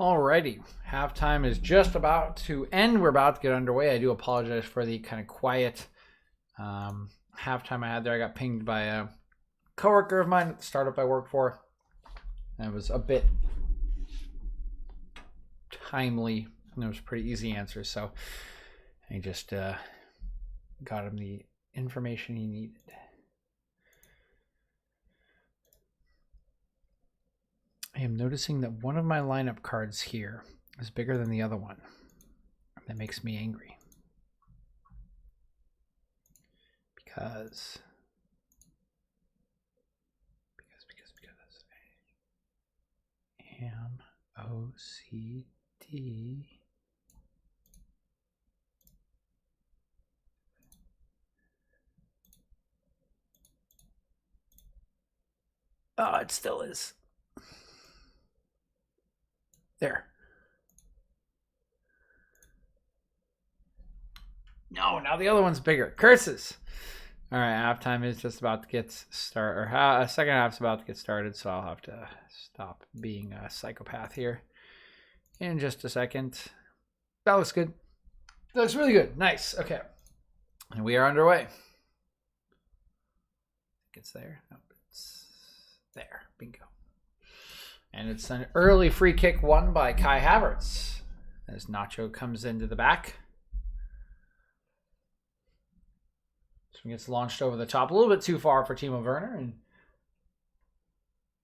Alrighty, halftime is just about to end. We're about to get underway. I do apologize for the kind of quiet halftime I had there. I got pinged by a coworker of mine at the startup I work for. And it was a bit timely, and it was a pretty easy answer. So I just got him the information he needed. I am noticing that one of my lineup cards here is bigger than the other one. That makes me angry. Because am OCD. Oh, it still is. There. No, now the other one's bigger. Curses. All right, halftime is just about to get started, or second half's about to get started, so I'll have to stop being a psychopath here in just a second. That looks good. That looks really good. Nice. Okay. And we are underway. It's there. Nope, it's there. Bingo. And it's an early free kick won by Kai Havertz as Nacho comes into the back. This one gets launched over the top a little bit too far for Timo Werner, and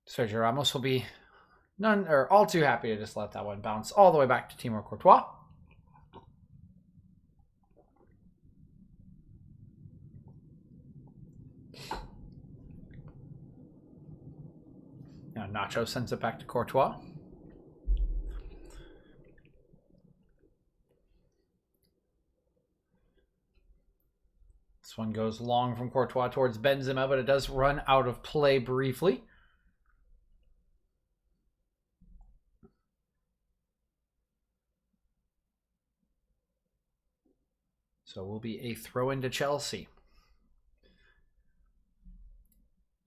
Sergio Ramos will be all too happy to just let that one bounce all the way back to Timo Courtois. Now Nacho sends it back to Courtois. This one goes long from Courtois towards Benzema, but it does run out of play briefly. So it will be a throw into Chelsea.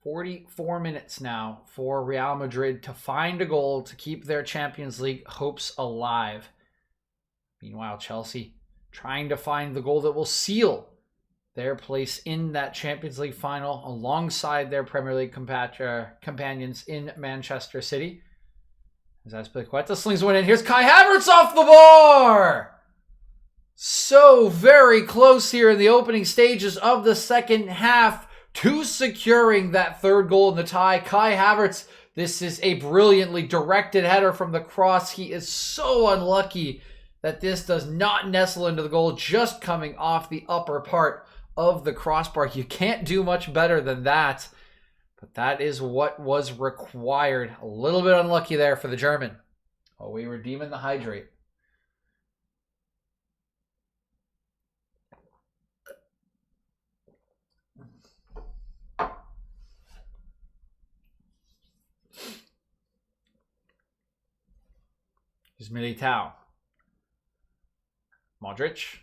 44 minutes now for Real Madrid to find a goal to keep their Champions League hopes alive. Meanwhile, Chelsea trying to find the goal that will seal their place in that Champions League final alongside their Premier League companions in Manchester City. As Azpilicueta slings one in. Here's Kai Havertz off the bar! So very close here in the opening stages of the second half to securing that third goal in the tie. Kai Havertz, this is a brilliantly directed header from the cross. He is so unlucky that this does not nestle into the goal, just coming off the upper part of the crossbar. You can't do much better than that, but that is what was required. A little bit unlucky there for the German. Oh, we redeeming the hydrate. Here's Militao. Modric.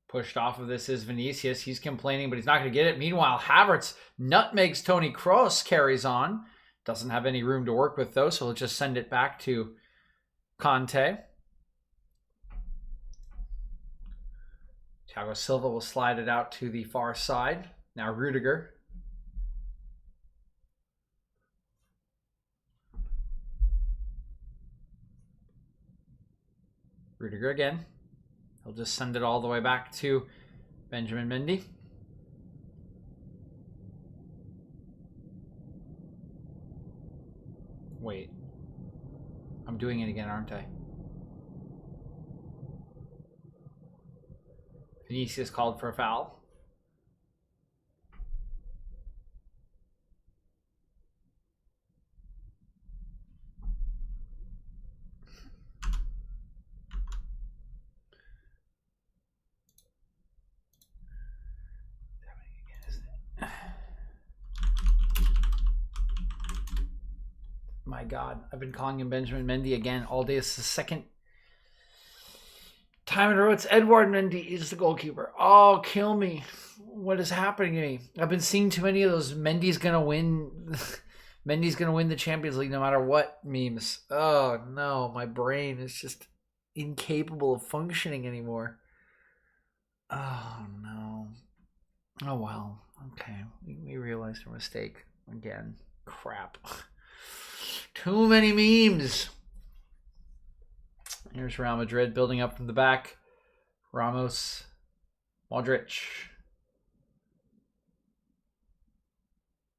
Pushed off of this is Vinicius. He's complaining, but he's not going to get it. Meanwhile, Havertz nutmegs Toni Kroos, carries on. Doesn't have any room to work with, though, so he'll just send it back to Conte. Thiago Silva will slide it out to the far side. Now Rudiger. Rudiger again. He'll just send it all the way back to Benjamin Mendy. Wait. I'm doing it again, aren't I? Vinicius called for a foul. My God, I've been calling him Benjamin Mendy again all day. It's the second time in a row. It's Edouard Mendy. He's the goalkeeper. Oh, kill me. What is happening to me? I've been seeing too many of those Mendy's gonna win Mendy's going to win the Champions League no matter what, memes. Oh, no. My brain is just incapable of functioning anymore. Oh, no. Oh, well. Okay. We realized our mistake again. Crap. Too many memes. Here's Real Madrid building up from the back. Ramos. Modric.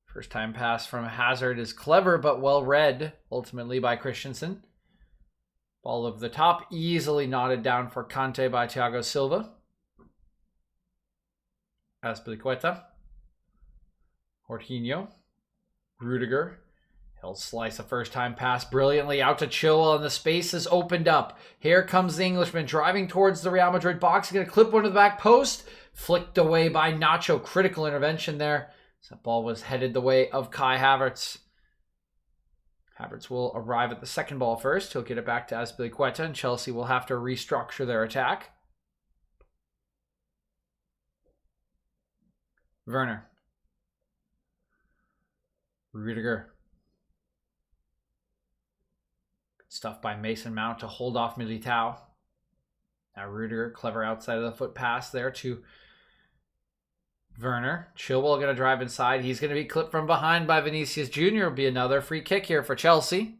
First time pass from Hazard is clever but well read, ultimately by Christensen. Ball over the top, easily knotted down for Kante by Thiago Silva. Azpilicueta. Jorginho. Rudiger. He'll slice a first time pass brilliantly out to Chilwell, and the space is opened up. Here comes the Englishman driving towards the Real Madrid box. He's going to clip one to the back post. Flicked away by Nacho. Critical intervention there. So that ball was headed the way of Kai Havertz. Havertz will arrive at the second ball first. He'll get it back to Azpilicueta, and Chelsea will have to restructure their attack. Werner. Rudiger. Good stuff by Mason Mount to hold off Militao. Now Rudiger, clever outside of the foot pass there to Werner. Chilwell going to drive inside. He's going to be clipped from behind by Vinicius Jr. It'll be another free kick here for Chelsea.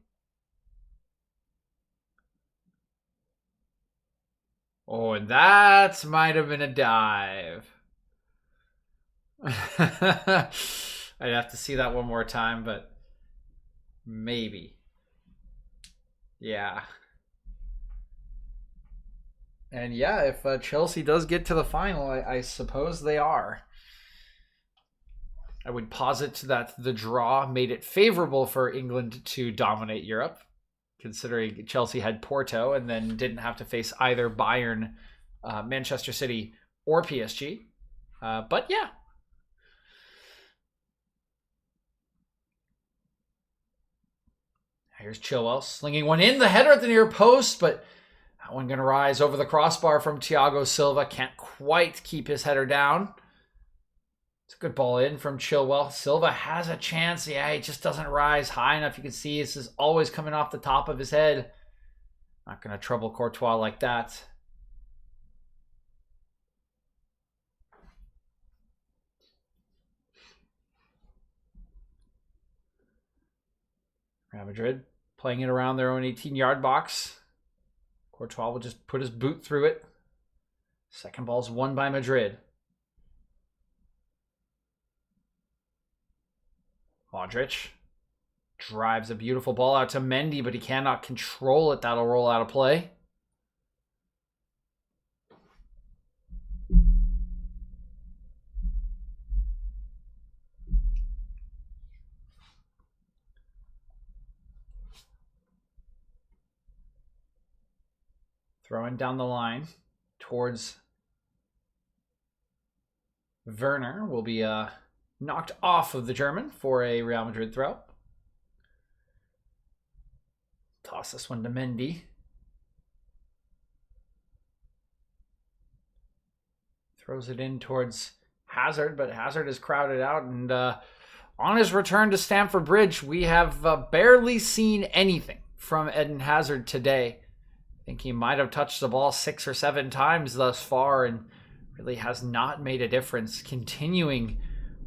Oh, and that might have been a dive. I'd have to see that one more time, but maybe. Yeah. And yeah, if Chelsea does get to the final, I suppose they are. I would posit that the draw made it favorable for England to dominate Europe, considering Chelsea had Porto and then didn't have to face either Bayern, Manchester City, or PSG. But yeah. Here's Chilwell slinging one in. The header at the near post, but that one going to rise over the crossbar from Thiago Silva. Can't quite keep his header down. It's a good ball in from Chilwell. Silva has a chance. Yeah, he just doesn't rise high enough. You can see this is always coming off the top of his head. Not going to trouble Courtois like that. Real Madrid playing it around their own 18-yard box. Courtois will just put his boot through it. Second ball's won by Madrid. Modric drives a beautiful ball out to Mendy, but he cannot control it. That'll roll out of play. Throwing down the line towards Werner will be knocked off of the German for a Real Madrid throw. Toss this one to Mendy. Throws it in towards Hazard, but Hazard is crowded out. And on his return to Stamford Bridge, we have barely seen anything from Eden Hazard today. I think he might have touched the ball 6 or 7 times thus far and really has not made a difference, continuing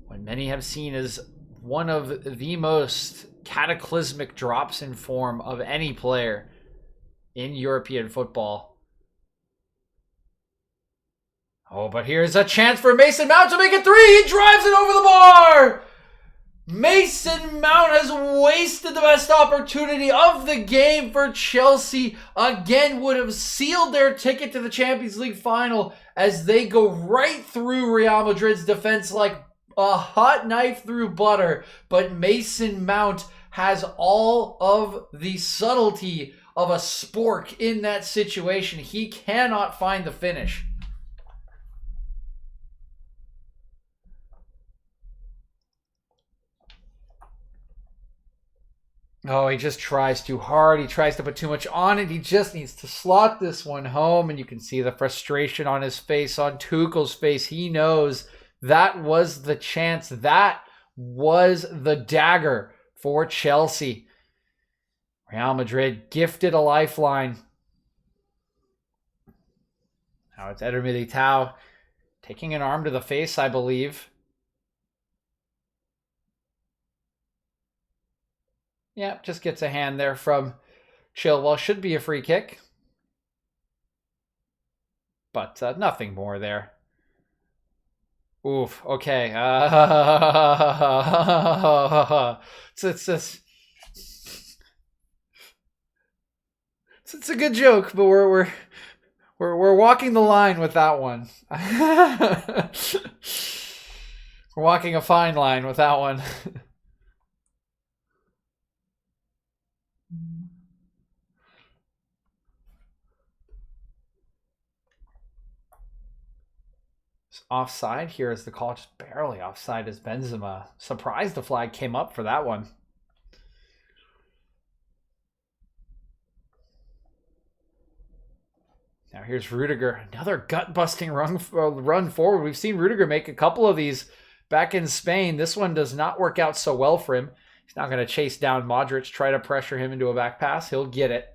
what many have seen as one of the most cataclysmic drops in form of any player in European football. Oh, but here's a chance for Mason Mount to make it 3. He drives it over the bar. Mason Mount has wasted the best opportunity of the game for Chelsea. Again, would have sealed their ticket to the Champions League final as they go right through Real Madrid's defense like a hot knife through butter. But Mason Mount has all of the subtlety of a spork in that situation. He cannot find the finish. Oh, he just tries too hard. He tries to put too much on it. He just needs to slot this one home. And you can see the frustration on his face, on Tuchel's face. He knows that was the chance. That was the dagger for Chelsea. Real Madrid gifted a lifeline. Now it's Eder Militao taking an arm to the face, I believe. Yeah, just gets a hand there from Chilwell. Should be a free kick. But nothing more there. Oof, okay. It's a good joke, but we're walking the line with that one. We're walking a fine line with that one. Offside here is the call, just barely offside as Benzema. Surprised the flag came up for that one. Now here's Rudiger, another gut-busting run forward. We've seen Rudiger make a couple of these back in Spain. This one does not work out so well for him. He's not going to chase down Modric, try to pressure him into a back pass. He'll get it.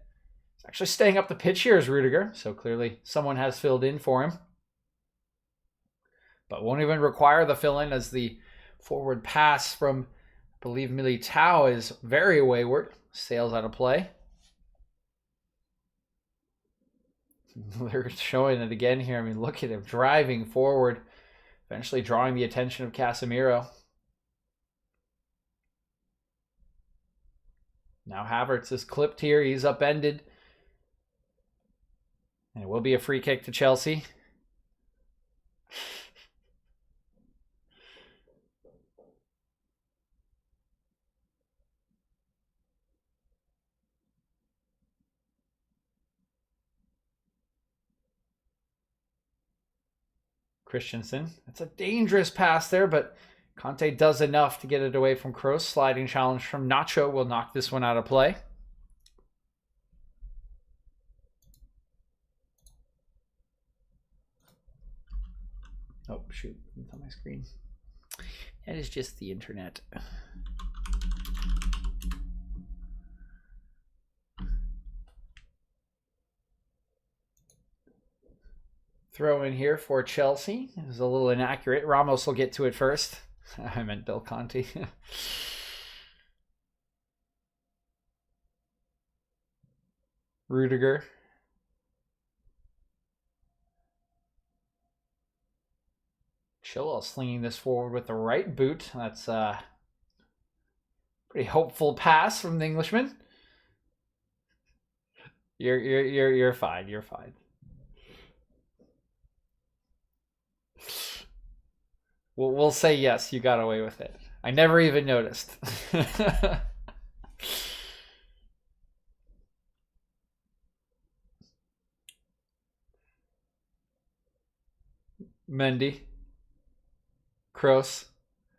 He's actually staying up the pitch here as Rudiger, so clearly someone has filled in for him. But won't even require the fill-in as the forward pass from, I believe, Militao is very wayward. Sails out of play. They're showing it again here. I mean, look at him driving forward, eventually drawing the attention of Casemiro. Now Havertz is clipped here. He's upended. And it will be a free kick to Chelsea. Christensen. It's a dangerous pass there, but Conte does enough to get it away from Kroos. Sliding challenge from Nacho will knock this one out of play. Oh, shoot. It's on my screen. That is just the internet. Throw in here for Chelsea. It was a little inaccurate. Ramos will get to it first. I meant Bill Conti. Rudiger. Chilwell slinging this forward with the right boot. That's a pretty hopeful pass from the Englishman. You're fine. You're fine. We'll say yes, you got away with it. I never even noticed. Mendy. Kroos.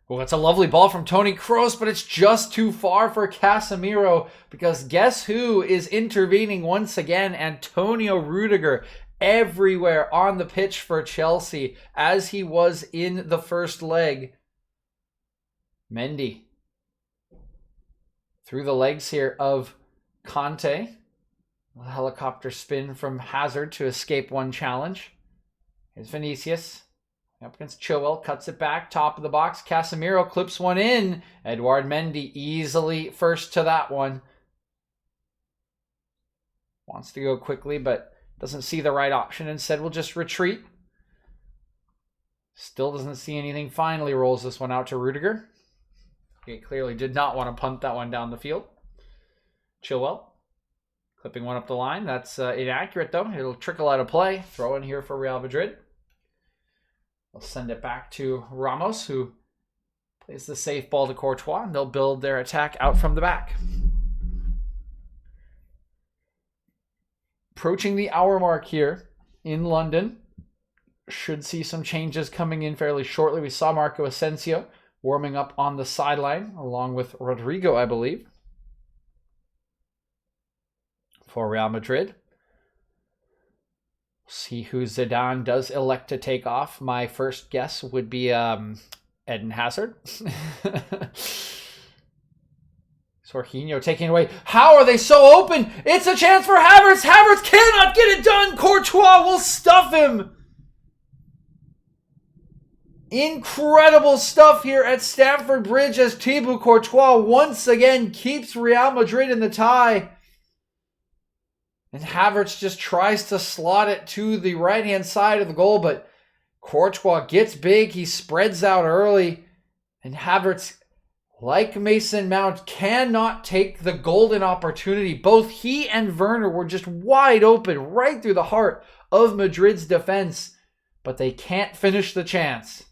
Oh, that's a lovely ball from Toni Kroos, but it's just too far for Casemiro because guess who is intervening once again? Antonio Rudiger. Everywhere on the pitch for Chelsea as he was in the first leg. Mendy through the legs here of Conte. A helicopter spin from Hazard to escape one challenge. Here's Vinicius up against Chilwell, cuts it back, top of the box. Casemiro clips one in. Edouard Mendy easily first to that one. Wants to go quickly, but doesn't see the right option. Instead, will just retreat. Still doesn't see anything. Finally rolls this one out to Rudiger. He clearly did not want to punt that one down the field. Chilwell clipping one up the line. That's inaccurate, though. It'll trickle out of play. Throw in here for Real Madrid. They'll send it back to Ramos, who plays the safe ball to Courtois, and they'll build their attack out from the back. Approaching the hour mark here in London. Should see some changes coming in fairly shortly. We saw Marco Asensio warming up on the sideline along with Rodrigo, I believe, for Real Madrid. See who Zidane does elect to take off. My first guess would be Eden Hazard. Jorginho taking away. How are they so open? It's a chance for Havertz. Havertz cannot get it done. Courtois will stuff him. Incredible stuff here at Stamford Bridge as Thibaut Courtois once again keeps Real Madrid in the tie. And Havertz just tries to slot it to the right-hand side of the goal, but Courtois gets big. He spreads out early. And Havertz, like Mason Mount, cannot take the golden opportunity. Both he and Werner were just wide open right through the heart of Madrid's defense, but they can't finish the chance.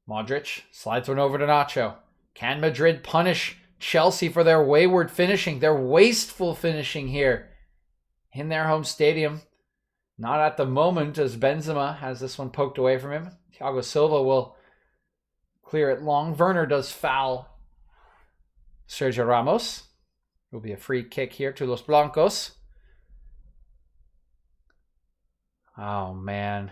Modric slides one over to Nacho. Can Madrid punish Chelsea for their wayward finishing, their wasteful finishing here in their home stadium? Not at the moment, as Benzema has this one poked away from him. Thiago Silva will clear it long. Werner does foul Sergio Ramos. It will be a free kick here to Los Blancos. Oh, man.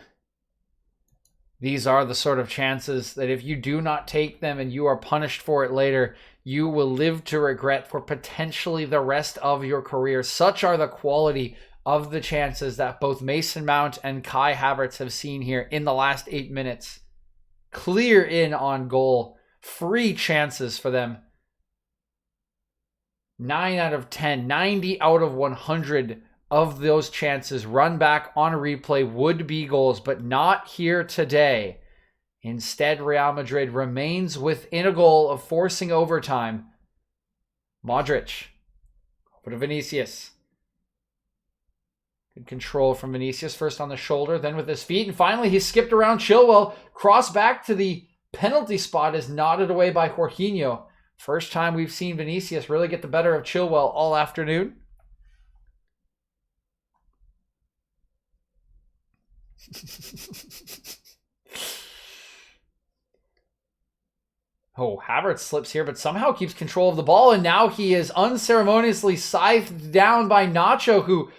These are the sort of chances that if you do not take them and you are punished for it later, you will live to regret for potentially the rest of your career. Such are the quality of the chances that both Mason Mount and Kai Havertz have seen here in the last 8 minutes. Clear in on goal. Free chances for them. 9 out of 10, 90 out of 100 of those chances run back on replay would be goals, but not here today. Instead, Real Madrid remains within a goal of forcing overtime. Modric. Over to Vinicius. Good control from Vinicius. First on the shoulder, then with his feet. And finally, he skipped around Chilwell. Cross back to the penalty spot is nodded away by Jorginho. First time we've seen Vinicius really get the better of Chilwell all afternoon. Oh, Havertz slips here, but somehow keeps control of the ball, and now he is unceremoniously scythed down by Nacho, who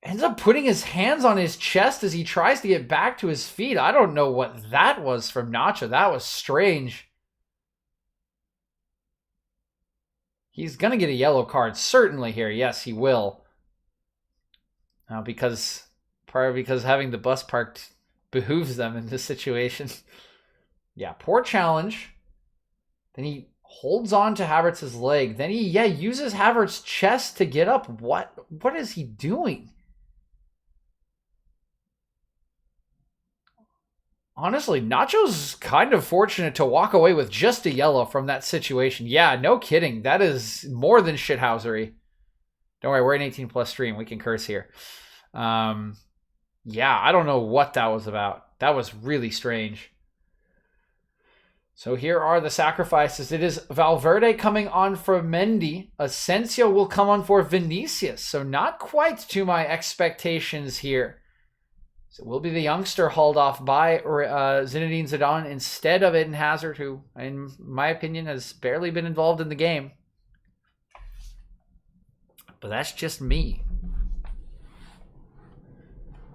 ends up putting his hands on his chest as he tries to get back to his feet. I don't know what that was from Nacho. That was strange. He's going to get a yellow card, certainly here. Yes, he will. Now, probably because having the bus parked behooves them in this situation. Yeah, poor challenge. Then he holds on to Havertz's leg. Then he, uses Havertz's chest to get up. What is he doing? Honestly, Nacho's kind of fortunate to walk away with just a yellow from that situation. Yeah, no kidding. That is more than shithousery. Don't worry, we're an 18+ stream. We can curse here. Yeah, I don't know what that was about. That was really strange. So here are the sacrifices. It is Valverde coming on for Mendy. Asensio will come on for Vinicius. So not quite to my expectations here. So it will be the youngster hauled off by Zinedine Zidane instead of Eden Hazard, who, in my opinion, has barely been involved in the game. But that's just me.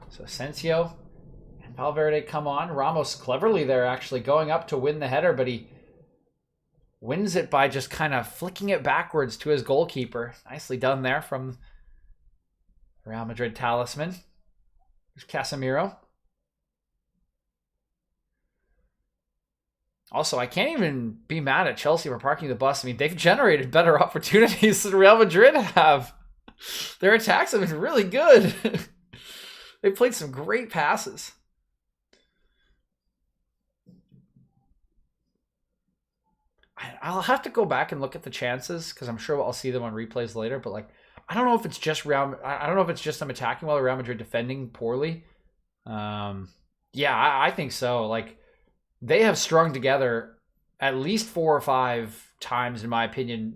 So Asensio and Valverde come on. Ramos cleverly there, actually going up to win the header, but he wins it by just kind of flicking it backwards to his goalkeeper. Nicely done there from Real Madrid talisman. There's Casemiro. Also, I can't even be mad at Chelsea for parking the bus. I mean, they've generated better opportunities than Real Madrid have. Their attacks have been really good. They played some great passes. I'll have to go back and look at the chances because I'm sure I'll see them on replays later. But I don't know if it's just I don't know if it's just them attacking while Real Madrid defending poorly. Yeah, I think so. They have strung together at least 4 or 5 times, in my opinion.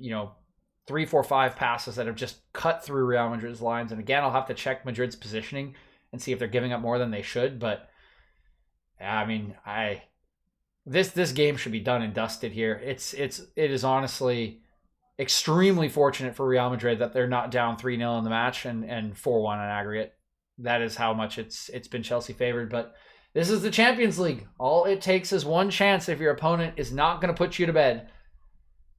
3, 4, 5 passes that have just cut through Real Madrid's lines. And again, I'll have to check Madrid's positioning and see if they're giving up more than they should. But I mean, this game should be done and dusted here. It is honestly extremely fortunate for Real Madrid that they're not down 3-0 in the match and 4-1 on aggregate. That is how much it's been Chelsea favored. But This is the Champions League. All it takes is one chance if your opponent is not going to put you to bed.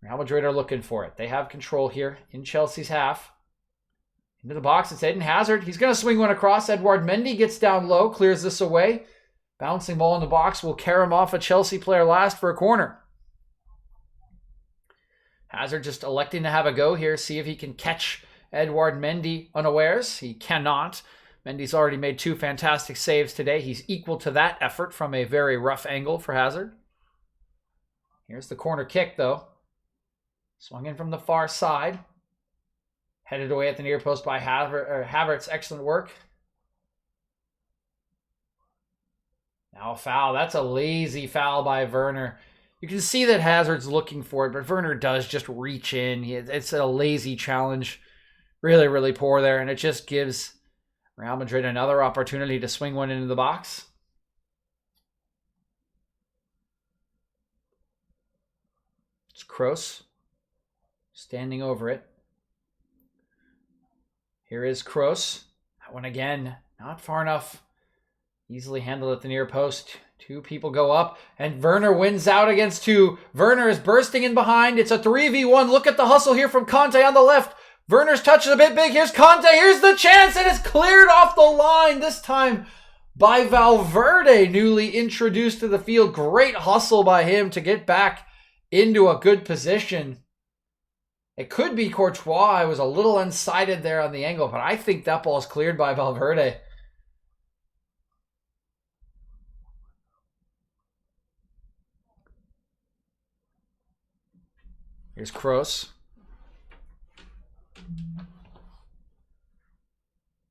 Real Madrid are looking for it. They have control here in Chelsea's half. Into the box, it's Eden Hazard. He's going to swing one across. Edouard Mendy gets down low, clears this away. Bouncing ball in the box will carry him off a Chelsea player last for a corner. Hazard just electing to have a go here, see if he can catch Edouard Mendy unawares. He cannot. Mendy's already made 2 fantastic saves today. He's equal to that effort from a very rough angle for Hazard. Here's the corner kick, though. Swung in from the far side. Headed away at the near post by Havertz. Excellent work. Now a foul. That's a lazy foul by Werner. You can see that Hazard's looking for it, but Werner does just reach in. It's a lazy challenge. Really, really poor there, and it just gives Real Madrid another opportunity to swing one into the box. It's Kroos standing over it. Here is Kroos. That one again, not far enough. Easily handled at the near post. 2 people go up, and Werner wins out against 2. Werner is bursting in behind. It's a 3v1. Look at the hustle here from Conte on the left. Werner's touch is a bit big. Here's Conte. Here's the chance, and it's cleared off the line. This time by Valverde, newly introduced to the field. Great hustle by him to get back into a good position. It could be Courtois. I was a little unsighted there on the angle, but I think that ball is cleared by Valverde. Here's Kroos.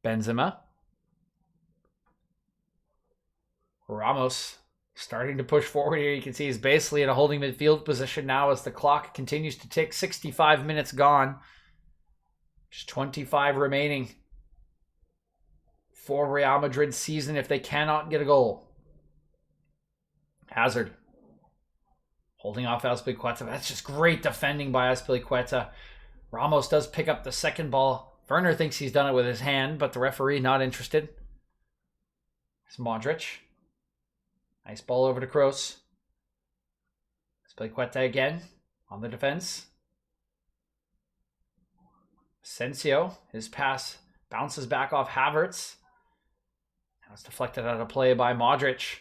Benzema. Ramos starting to push forward here. You can see he's basically in a holding midfield position now as the clock continues to tick. 65 minutes gone. Just 25 remaining for Real Madrid's season if they cannot get a goal. Hazard. Holding off Azpilicueta. That's just great defending by Azpilicueta. Ramos does pick up the second ball. Werner thinks he's done it with his hand, but the referee not interested. It's Modric. Nice ball over to Kroos. Azpilicueta again on the defense. Asensio, his pass bounces back off Havertz. Now it's deflected out of play by Modric.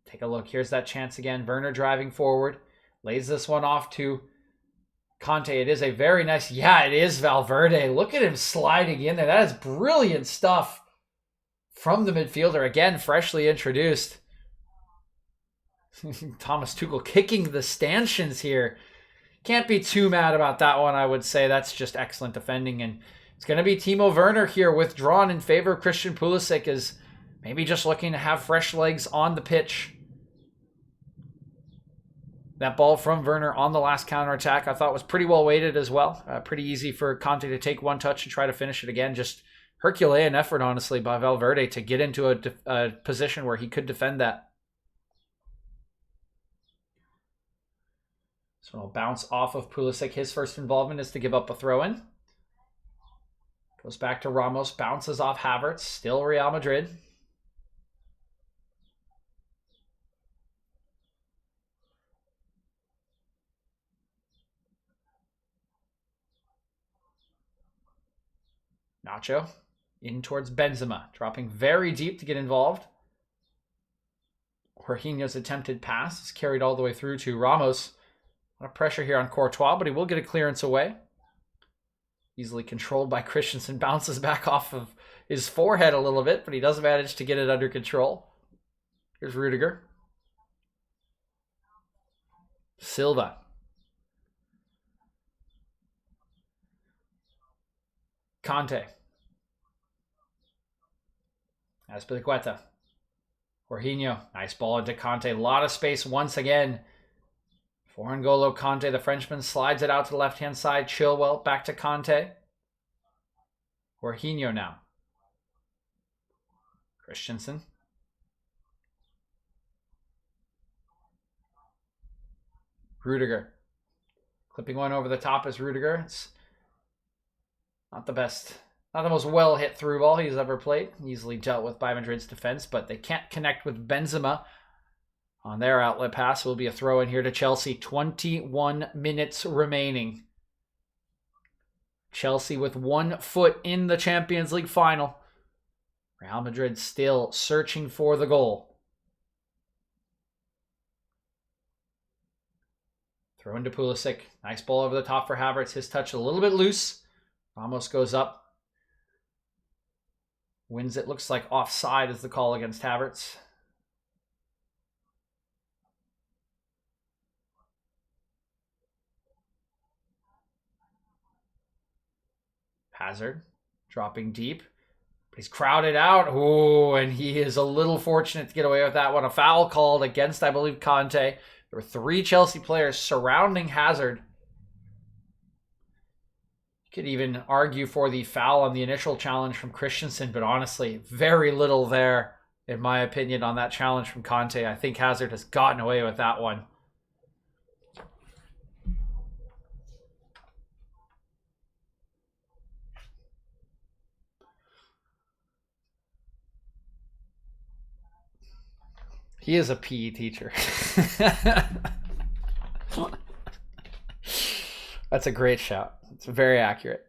Take a look. Here's that chance again. Werner driving forward. Lays this one off to Conte. It is a very nice... Yeah, it is Valverde. Look at him sliding in there. That is brilliant stuff from the midfielder. Again, freshly introduced. Thomas Tuchel kicking the stanchions here. Can't be too mad about that one, I would say. That's just excellent defending. And it's going to be Timo Werner here withdrawn in favor of Christian Pulisic, as maybe just looking to have fresh legs on the pitch. That ball from Werner on the last counterattack I thought was pretty well weighted as well. Pretty easy for Conte to take one touch and try to finish it again. Just Herculean effort, honestly, by Valverde to get into a position where he could defend that. So it'll bounce off of Pulisic. His first involvement is to give up a throw-in. Goes back to Ramos. Bounces off Havertz. Still Real Madrid. Nacho in towards Benzema, dropping very deep to get involved. Jorginho's attempted pass is carried all the way through to Ramos. A lot of pressure here on Courtois, but he will get a clearance away. Easily controlled by Christensen, bounces back off of his forehead a little bit, but he does manage to get it under control. Here's Rudiger. Silva. Conte. Azpilicueta. Jorginho. Nice ball into Conte. A lot of space once again for N'Golo Conte. The Frenchman slides it out to the left-hand side. Chilwell back to Conte. Jorginho now. Christensen. Rudiger. Clipping one over the top is Rudiger. It's not the best Not the most well-hit through ball he's ever played. Easily dealt with by Madrid's defense, but they can't connect with Benzema on their outlet pass. Will be a throw in here to Chelsea. 21 minutes remaining. Chelsea with 1 foot in the Champions League final. Real Madrid still searching for the goal. Throw into Pulisic. Nice ball over the top for Havertz. His touch a little bit loose. Ramos goes up. Wins it. Looks like offside is the call against Havertz. Hazard dropping deep. But he's crowded out. Ooh, and he is a little fortunate to get away with that one. A foul called against, I believe, Conte. There were 3 Chelsea players surrounding Hazard. You could even argue for the foul on the initial challenge from Christensen, but honestly, very little there, in my opinion, on that challenge from Conte. I think Hazard has gotten away with that one. He is a PE teacher. That's a great shout. It's very accurate.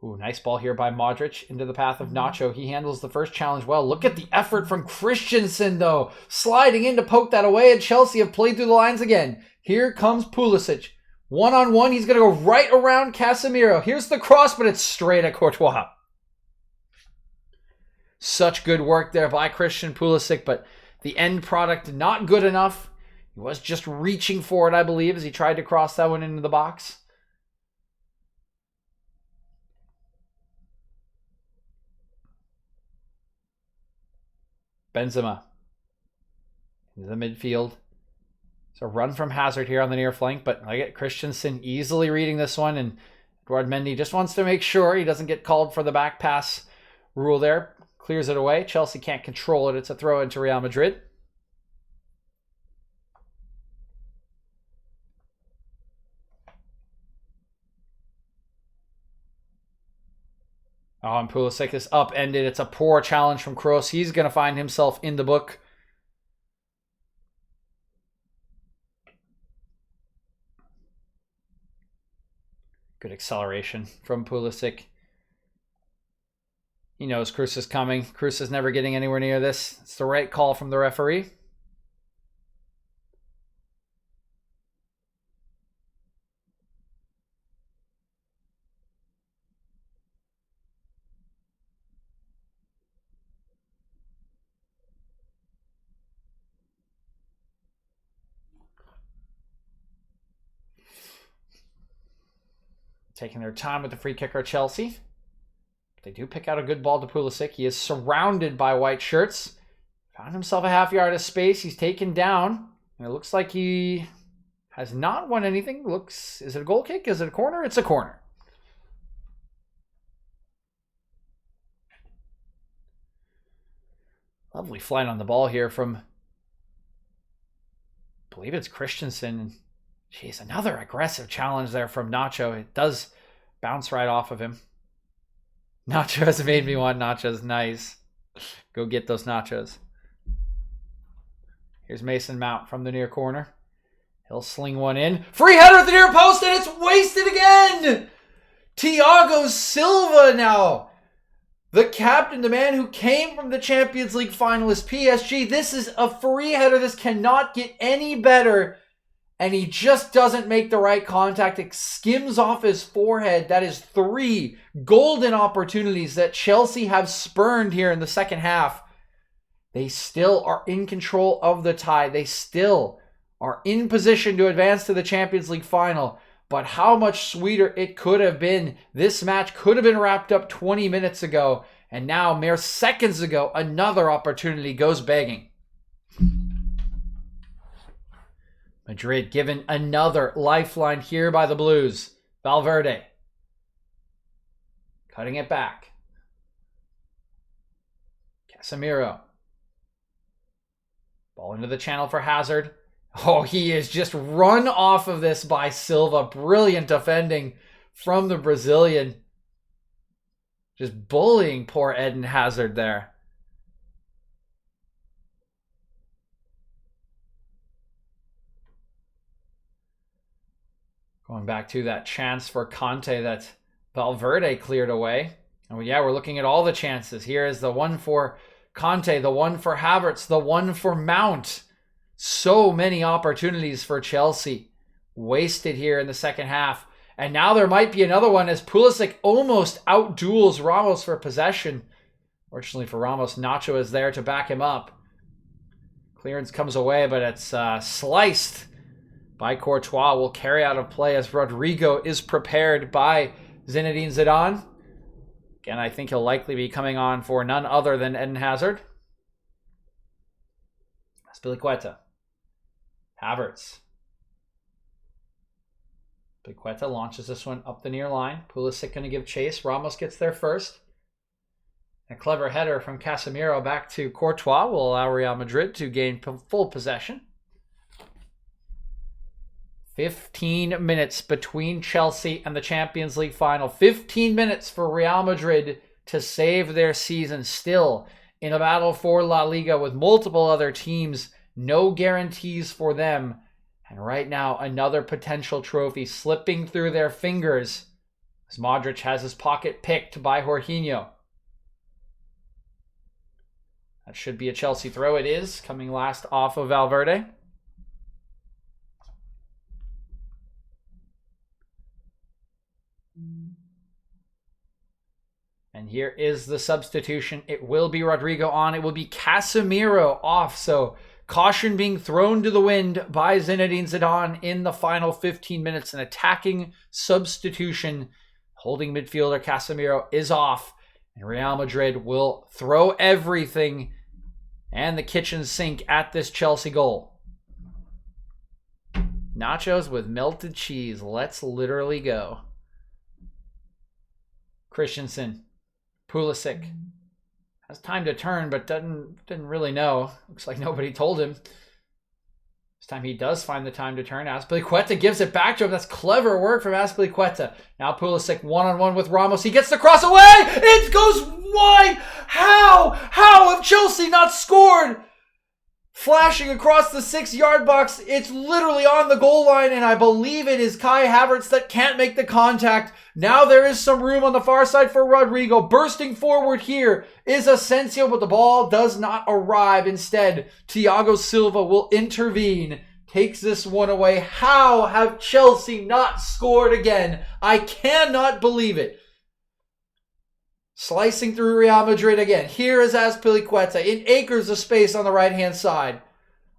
Ooh, nice ball here by Modric into the path of Nacho. He handles the first challenge well. Look at the effort from Christensen, though. Sliding in to poke that away, and Chelsea have played through the lines again. Here comes Pulisic. One-on-one, he's going to go right around Casemiro. Here's the cross, but it's straight at Courtois. Such good work there by Christian Pulisic, but the end product not good enough. He was just reaching for it, I believe, as he tried to cross that one into the box. Benzema into the midfield. So run from Hazard here on the near flank, but I get Christensen easily reading this one, and Eduard Mendy just wants to make sure he doesn't get called for the back pass rule there. Clears it away. Chelsea can't control it. It's a throw into Real Madrid. Oh, and Pulisic is upended. It's a poor challenge from Kroos. He's going to find himself in the book. Good acceleration from Pulisic. He knows Kroos is coming. Kroos is never getting anywhere near this. It's the right call from the referee. Taking their time with the free kicker, Chelsea. They do pick out a good ball to Pulisic. He is surrounded by white shirts. Found himself a half yard of space. He's taken down. And it looks like he has not won anything. Is it a goal kick? Is it a corner? It's a corner. Lovely flight on the ball here from, I believe it's Christensen. Jeez, another aggressive challenge there from Nacho. It does bounce right off of him. Nacho has made me want nachos. Nice. Go get those nachos. Here's Mason Mount from the near corner. He'll sling one in. Free header at the near post, and it's wasted again! Thiago Silva now. The captain, the man who came from the Champions League finalist PSG. This is a free header. This cannot get any better. And he just doesn't make the right contact. It skims off his forehead. That is 3 golden opportunities that Chelsea have spurned here in the second half. They still are in control of the tie. They still are in position to advance to the Champions League final. But how much sweeter it could have been. This match could have been wrapped up 20 minutes ago. And now, mere seconds ago, another opportunity goes begging. Madrid given another lifeline here by the Blues. Valverde. Cutting it back. Casemiro. Ball into the channel for Hazard. Oh, he is just run off of this by Silva. Brilliant defending from the Brazilian. Just bullying poor Eden Hazard there. Going back to that chance for Conte that Valverde cleared away. And yeah, we're looking at all the chances. Here is the one for Conte, the one for Havertz, the one for Mount. So many opportunities for Chelsea wasted here in the second half. And now there might be another one as Pulisic almost outduels Ramos for possession. Fortunately for Ramos, Nacho is there to back him up. Clearance comes away, but it's sliced by Courtois. Will carry out of play as Rodrigo is prepared by Zinedine Zidane. Again, I think he'll likely be coming on for none other than Eden Hazard. Azpilicueta. Havertz. Azpilicueta launches this one up the near line. Pulisic going to give chase. Ramos gets there first. A clever header from Casemiro back to Courtois will allow Real Madrid to gain full possession. 15 minutes between Chelsea and the Champions League final. 15 minutes for Real Madrid to save their season, still in a battle for La Liga with multiple other teams. No guarantees for them. And right now, another potential trophy slipping through their fingers as Modric has his pocket picked by Jorginho. That should be a Chelsea throw. It is, coming last off of Valverde. And here is the substitution. It will be Rodrigo on. It will be Casemiro off. So caution being thrown to the wind by Zinedine Zidane in the final 15 minutes. An attacking substitution. Holding midfielder Casemiro is off. And Real Madrid will throw everything and the kitchen sink at this Chelsea goal. Nachos with melted cheese. Let's literally go. Christensen. Pulisic has time to turn, but didn't really know. Looks like nobody told him. This time he does find the time to turn. Azpilicueta gives it back to him. That's clever work from Azpilicueta. Now Pulisic one-on-one with Ramos. He gets the cross away. It goes wide. How have Chelsea not scored? Flashing across the 6-yard box. It's literally on the goal line, and I believe it is Kai Havertz that can't make the contact. Now there is some room on the far side for Rodrigo. Bursting forward here is Asensio, but the ball does not arrive. Instead, Thiago Silva will intervene. Takes this one away. How have Chelsea not scored again? I cannot believe it. Slicing through Real Madrid again. Here is Azpilicueta in acres of space on the right-hand side.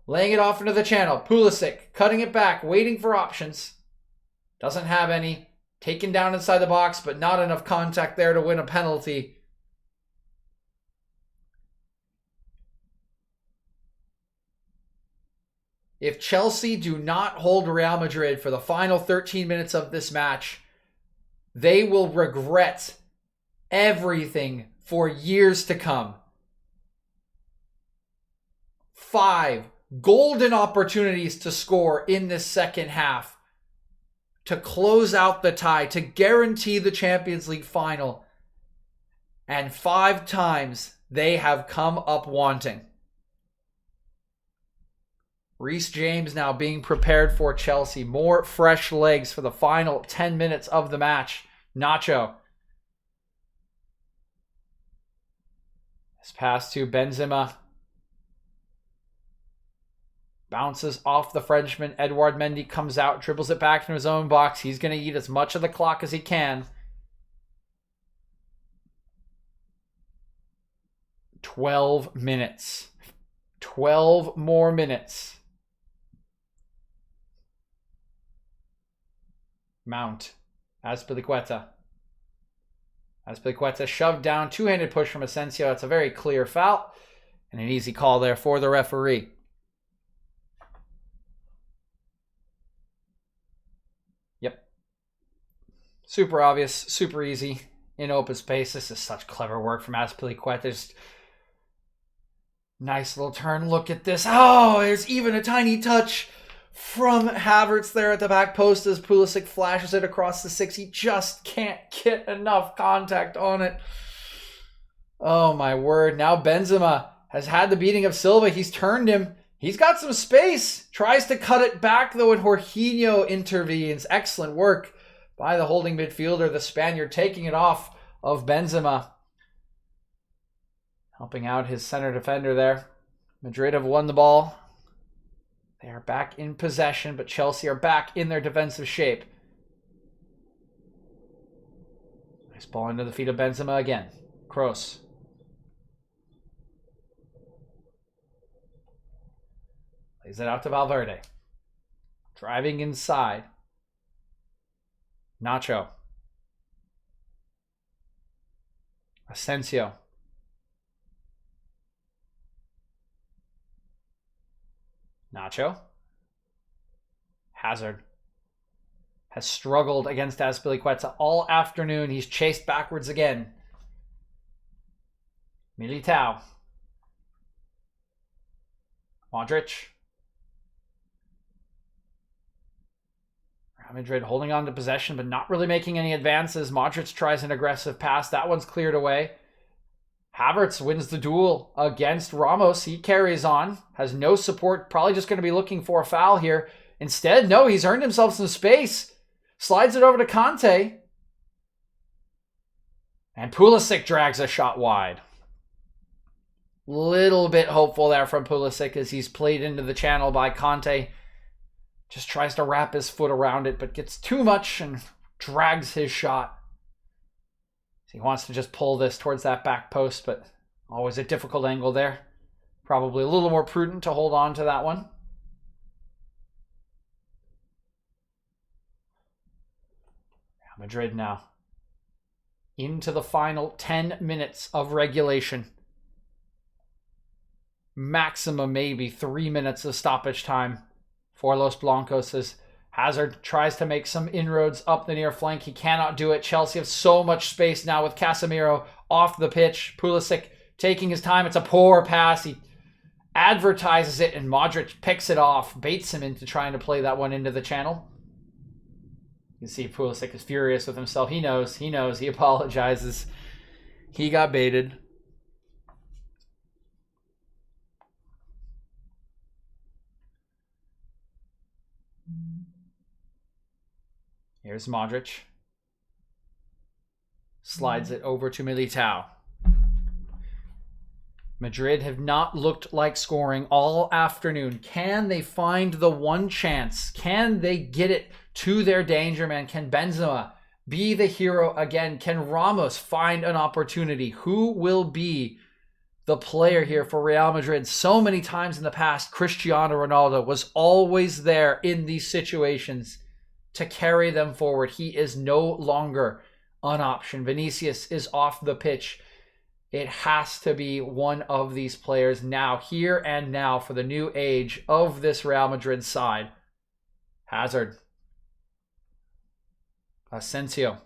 Laying it off into the channel. Pulisic cutting it back, waiting for options. Doesn't have any. Taken down inside the box, but not enough contact there to win a penalty. If Chelsea do not hold Real Madrid for the final 13 minutes of this match, they will regret everything for years to come. 5 golden opportunities to score in this second half to close out the tie, to guarantee the Champions League final. And 5 times they have come up wanting. Reece James now being prepared for Chelsea. More fresh legs for the final 10 minutes of the match. Nacho. This pass to Benzema. Bounces off the Frenchman. Edouard Mendy comes out, dribbles it back into his own box. He's going to eat as much of the clock as he can. 12 minutes. 12 more minutes. Mount. Azpilicueta. Azpilicueta shoved down. Two-handed push from Asensio. That's a very clear foul. And an easy call there for the referee. Yep. Super obvious. Super easy. In open space. This is such clever work from Azpilicueta. Just nice little turn. Look at this. Oh, there's even a tiny touch from Havertz there at the back post as Pulisic flashes it across the 6. He just can't get enough contact on it. Oh my word. Now Benzema has had the beating of Silva. He's turned him. He's got some space. Tries to cut it back though, and Jorginho intervenes. Excellent work by the holding midfielder, the Spaniard, taking it off of Benzema. Helping out his center defender there. Madrid have won the ball. They are back in possession, but Chelsea are back in their defensive shape. Nice ball into the feet of Benzema again. Kroos. Plays it out to Valverde. Driving inside. Nacho. Asensio. Nacho. Hazard has struggled against Azpilicueta all afternoon. He's chased backwards again. Militao. Modric. Real Madrid holding on to possession but not really making any advances. Modric tries an aggressive pass. That one's cleared away. Havertz wins the duel against Ramos. He carries on. Has no support. Probably just going to be looking for a foul here. Instead, no, he's earned himself some space. Slides it over to Conte. And Pulisic drags a shot wide. Little bit hopeful there from Pulisic as he's played into the channel by Conte. Just tries to wrap his foot around it, but gets too much and drags his shot. He wants to just pull this towards that back post, but always a difficult angle there. Probably a little more prudent to hold on to that one. Real Madrid now into the final 10 minutes of regulation. Maximum maybe 3 minutes of stoppage time for Los Blancos as Hazard tries to make some inroads up the near flank. He cannot do it. Chelsea have so much space now with Casemiro off the pitch. Pulisic taking his time. It's a poor pass. He advertises it and Modric picks it off. Baits him into trying to play that one into the channel. You can see Pulisic is furious with himself. He knows. He apologizes. He got baited. Here's Modric. Slides it over to Militao. Madrid have not looked like scoring all afternoon. Can they find the one chance? Can they get it to their danger man? Can Benzema be the hero again? Can Ramos find an opportunity? Who will be the player here for Real Madrid? So many times in the past, Cristiano Ronaldo was always there in these situations to carry them forward. He is no longer an option. Vinicius is off the pitch. It has to be one of these players now, here and now, for the new age of this Real Madrid side. Hazard. Asensio.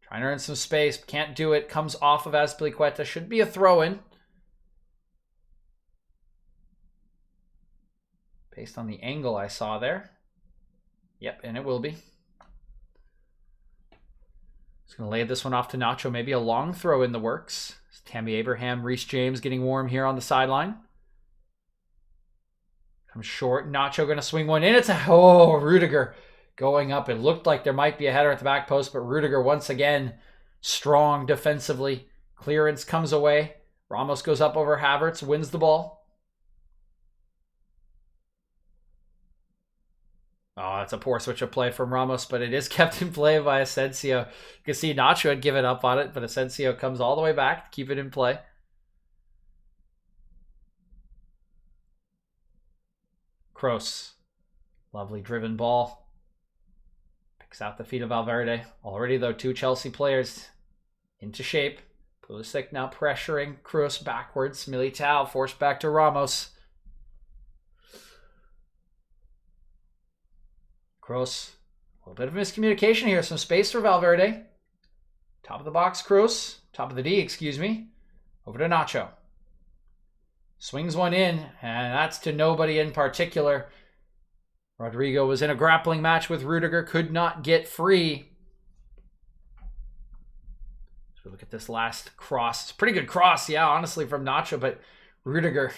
Trying to earn some space. Can't do it. Comes off of Azpilicueta. Should be a throw-in. Based on the angle I saw there. Yep, and it will be. Just going to lay this one off to Nacho. Maybe a long throw in the works. Tammy Abraham, Reece James getting warm here on the sideline. Comes short. Nacho going to swing one in. It's a... Oh, Rudiger going up. It looked like there might be a header at the back post, but Rudiger once again strong defensively. Clearance comes away. Ramos goes up over Havertz, wins the ball. Oh, that's a poor switch of play from Ramos, but it is kept in play by Asensio. You can see Nacho had given up on it, but Asensio comes all the way back to keep it in play. Kroos. Lovely driven ball. Picks out the feet of Valverde. Already, though, two Chelsea players into shape. Pulisic now pressuring Kroos backwards. Militao forced back to Ramos. Kroos, a little bit of miscommunication here. Some space for Valverde. Top of the box, Kroos. Top of the D, excuse me. Over to Nacho. Swings one in, and that's to nobody in particular. Rodrigo was in a grappling match with Rudiger, could not get free. So look at this last cross. It's a pretty good cross, yeah, honestly, from Nacho, but Rudiger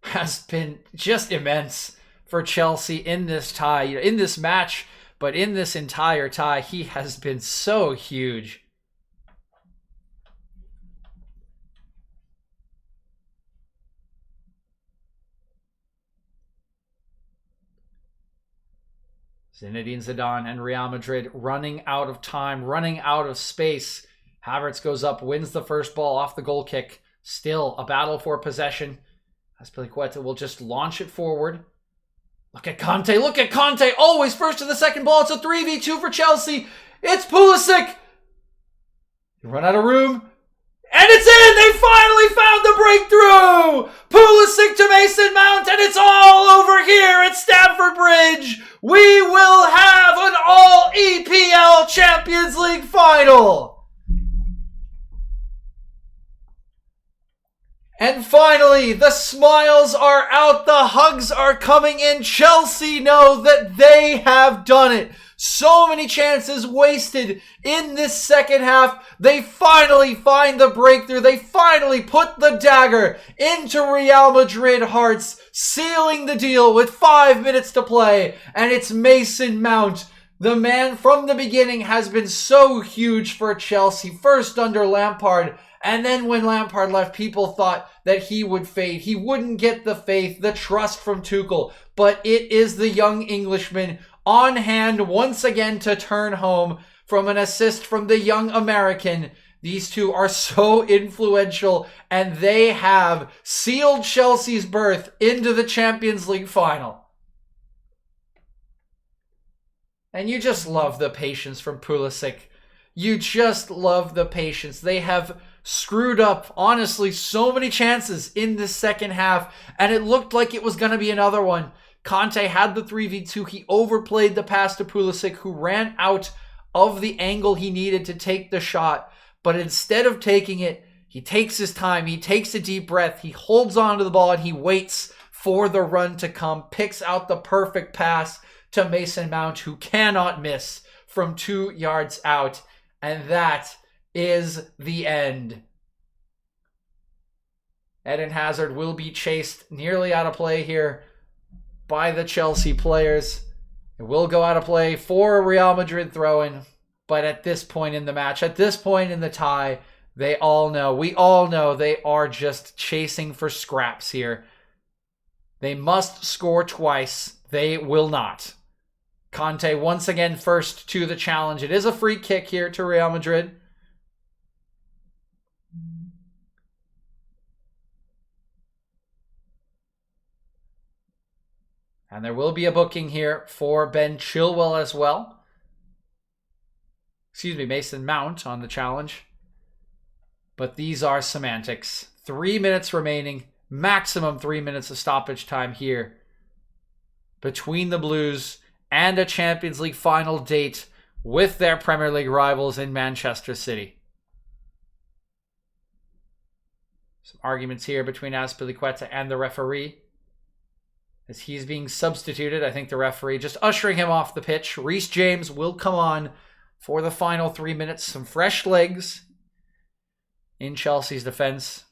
has been just immense for Chelsea in this tie, in this match, but in this entire tie, he has been so huge. Zinedine Zidane and Real Madrid running out of time, running out of space. Havertz goes up, wins the first ball off the goal kick. Still a battle for possession. Azpilicueta will just launch it forward. Look at Conte. Look at Conte. Always first to the second ball. It's a 3v2 for Chelsea. It's Pulisic. You run out of room. And it's in! They finally found the breakthrough! Pulisic to Mason Mount, and it's all over here at Stamford Bridge! We will have an all-EPL Champions League final! And finally, the smiles are out, the hugs are coming in. Chelsea know that they have done it. So many chances wasted in this second half. They finally find the breakthrough. They finally put the dagger into Real Madrid hearts, sealing the deal with 5 minutes to play. And it's Mason Mount. The man from the beginning has been so huge for Chelsea. First under Lampard. And then when Lampard left, people thought that he would fade. He wouldn't get the faith, the trust from Tuchel. But it is the young Englishman on hand once again to turn home from an assist from the young American. These two are so influential, and they have sealed Chelsea's berth into the Champions League final. And you just love the patience from Pulisic. You just love the patience. They have screwed up, honestly, so many chances in this second half, and it looked like it was going to be another one. Conte had the 3v2. He overplayed the pass to Pulisic, who ran out of the angle he needed to take the shot. But instead of taking it, he takes his time. He takes a deep breath. He holds on to the ball and he waits for the run to come. Picks out the perfect pass to Mason Mount, who cannot miss from 2 yards out. And that is the end. Eden Hazard will be chased nearly out of play here by the Chelsea players. It will go out of play for a Real Madrid throw-in. But at this point in the match, at this point in the tie, we all know they are just chasing for scraps here. They must score twice. They will not. Conte once again first to the challenge. It is a free kick here to Real Madrid. And there will be a booking here for Ben Chilwell as well. Excuse me, Mason Mount on the challenge. But these are semantics. 3 minutes remaining. Maximum 3 minutes of stoppage time here between the Blues and a Champions League final date with their Premier League rivals in Manchester City. Some arguments here between Azpilicueta and the referee. As he's being substituted, I think the referee just ushering him off the pitch. Reece James will come on for the final 3 minutes. Some fresh legs in Chelsea's defense.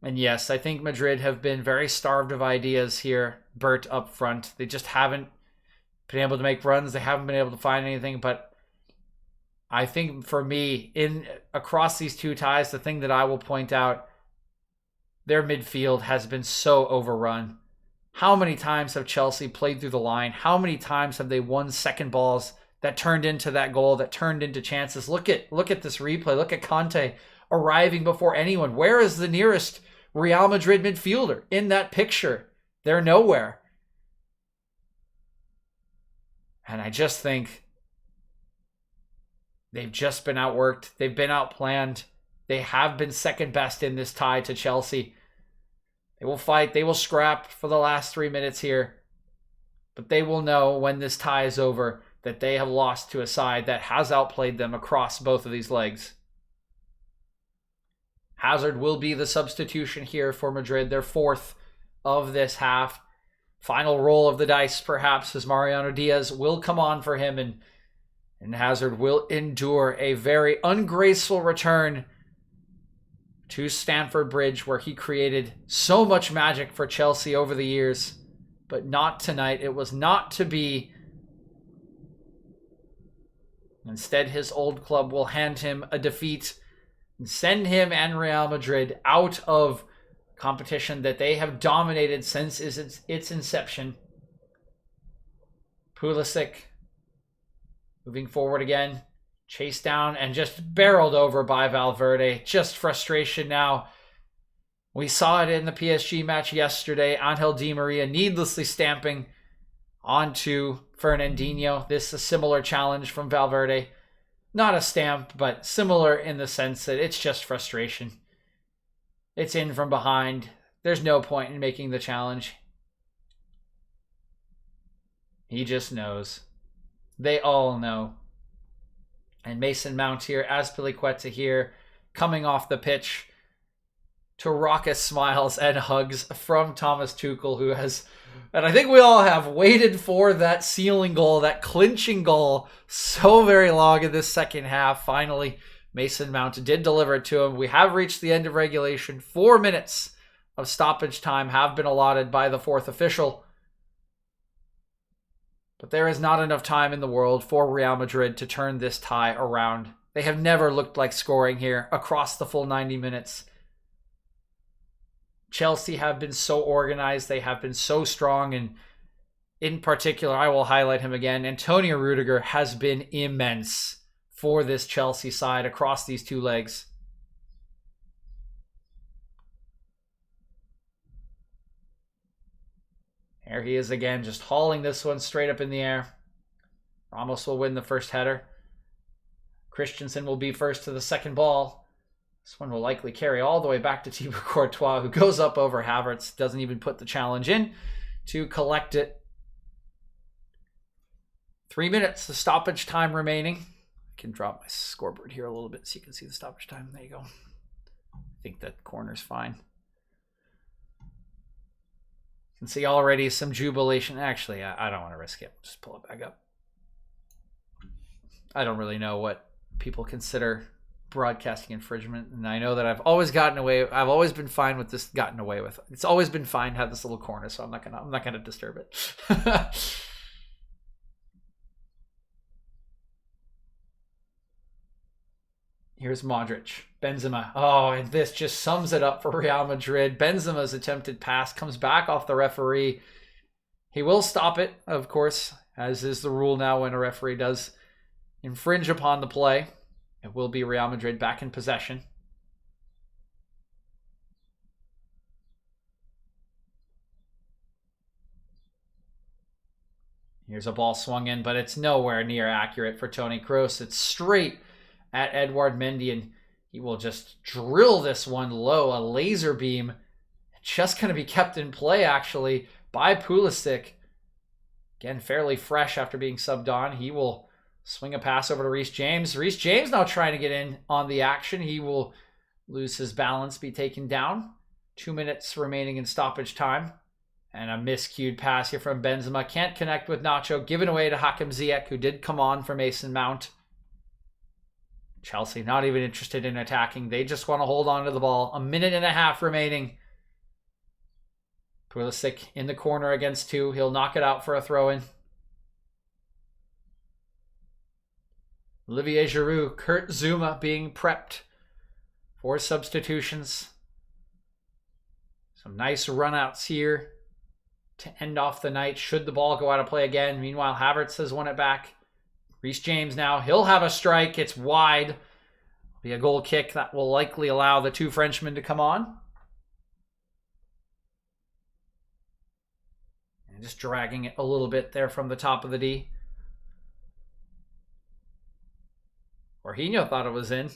And yes, I think Madrid have been very starved of ideas here. Bert up front. They just haven't been able to make runs. They haven't been able to find anything. But I think for me, across these two ties, the thing that I will point out, their midfield has been so overrun. How many times have Chelsea played through the line? How many times have they won second balls that turned into that goal, that turned into chances? Look at this replay. Look at Conte arriving before anyone. Where is the nearest Real Madrid midfielder in that picture? They're nowhere. And I just think they've just been outworked. They've been outplanned. They have been second best in this tie to Chelsea. They will fight. They will scrap for the last 3 minutes here. But they will know when this tie is over that they have lost to a side that has outplayed them across both of these legs. Hazard will be the substitution here for Madrid, their fourth of this half. Final roll of the dice, perhaps, as Mariano Diaz will come on for him, and Hazard will endure a very ungraceful return to Stamford Bridge, where he created so much magic for Chelsea over the years. But not tonight. It was not to be. Instead, his old club will hand him a defeat and send him and Real Madrid out of competition that they have dominated since its inception. Pulisic moving forward again, chased down and just barreled over by Valverde. Just frustration now. We saw it in the PSG match yesterday. Angel Di Maria needlessly stamping onto Fernandinho. This is a similar challenge from Valverde. Not a stamp, but similar in the sense that it's just frustration. It's in from behind. There's no point in making the challenge. He just knows. They all know. And Mason Mount here, Azpilicueta here, coming off the pitch to raucous smiles and hugs from Thomas Tuchel, who has, and I think we all have, waited for that sealing goal, that clinching goal, so very long in this second half. Finally, Mason Mount did deliver it to him. We have reached the end of regulation. 4 minutes of stoppage time have been allotted by the fourth official. But there is not enough time in the world for Real Madrid to turn this tie around. They have never looked like scoring here across the full 90 minutes. Chelsea have been so organized. They have been so strong. And in particular, I will highlight him again. Antonio Rudiger has been immense for this Chelsea side across these two legs. There he is again, just hauling this one straight up in the air. Ramos will win the first header. Christensen will be first to the second ball. This one will likely carry all the way back to Thibaut Courtois, who goes up over Havertz, doesn't even put the challenge in to collect it. 3 minutes of stoppage time remaining. I can drop my scoreboard here a little bit so you can see the stoppage time. There you go. I think that corner's fine. You can see already some jubilation. Actually, I don't want to risk it. Just pull it back up. I don't really know what people consider broadcasting infringement, and I know that I've always been fine with this. Gotten away with. It's always been fine to have this little corner, so I'm not gonna disturb it. Here's Modric, Benzema. Oh, and this just sums it up for Real Madrid. Benzema's attempted pass comes back off the referee. He will stop it, of course, as is the rule now when a referee does infringe upon the play. It will be Real Madrid back in possession. Here's a ball swung in, but it's nowhere near accurate for Toni Kroos. It's straight at Edouard Mendy, and he will just drill this one low, a laser beam. Just going to be kept in play, actually, by Pulisic. Again, fairly fresh after being subbed on. He will swing a pass over to Reece James. Reece James now trying to get in on the action. He will lose his balance, be taken down. 2 minutes remaining in stoppage time. And a miscued pass here from Benzema. Can't connect with Nacho. Given away to Hakim Ziyech, who did come on for Mason Mount. Chelsea not even interested in attacking. They just want to hold on to the ball. 1.5 minutes remaining. Pulisic in the corner against two. He'll knock it out for a throw-in. Olivier Giroud, Kurt Zouma being prepped for substitutions. Some nice runouts here to end off the night should the ball go out of play again. Meanwhile, Havertz has won it back. Reece James now, he'll have a strike. It's wide. It'll be a goal kick that will likely allow the two Frenchmen to come on. And just dragging it a little bit there from the top of the D. Jorginho thought it was in.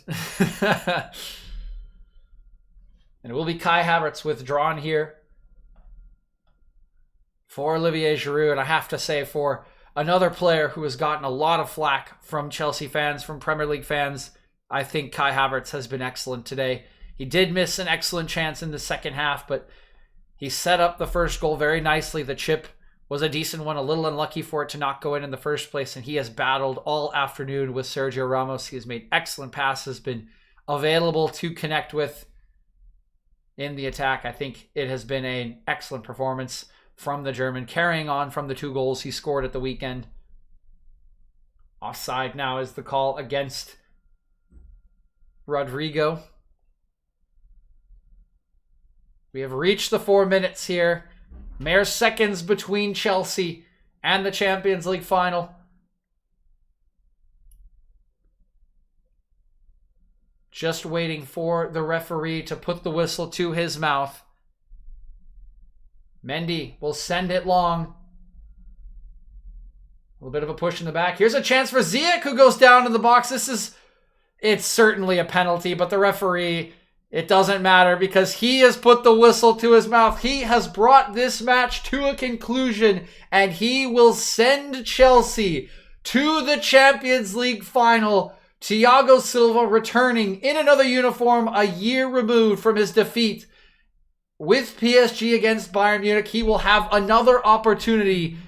And it will be Kai Havertz withdrawn here for Olivier Giroud. And I have to say, for another player who has gotten a lot of flack from Chelsea fans, from Premier League fans, I think Kai Havertz has been excellent today. He did miss an excellent chance in the second half, but he set up the first goal very nicely. The chip was a decent one, a little unlucky for it to not go in the first place, and he has battled all afternoon with Sergio Ramos. He has made excellent passes, been available to connect with in the attack. I think it has been an excellent performance from the German, carrying on from the 2 goals he scored at the weekend. Offside now is the call against Rodrigo. We have reached the 4 minutes here. Mere seconds between Chelsea and the Champions League final. Just waiting for the referee to put the whistle to his mouth. Mendy will send it long. A little bit of a push in the back. Here's a chance for Ziyech, who goes down in the box. It's certainly a penalty, but the referee, it doesn't matter because he has put the whistle to his mouth. He has brought this match to a conclusion, and he will send Chelsea to the Champions League final. Thiago Silva returning in another uniform a year removed from his defeat with PSG against Bayern Munich. He will have another opportunity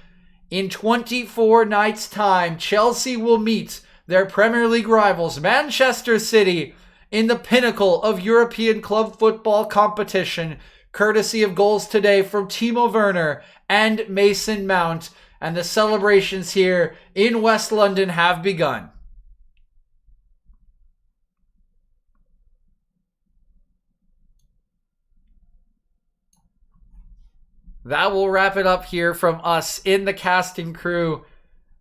in 24 nights' time. Chelsea will meet their Premier League rivals, Manchester City, in the pinnacle of European club football competition, courtesy of goals today from Timo Werner and Mason Mount. And the celebrations here in West London have begun. That will wrap it up here from us in the casting crew.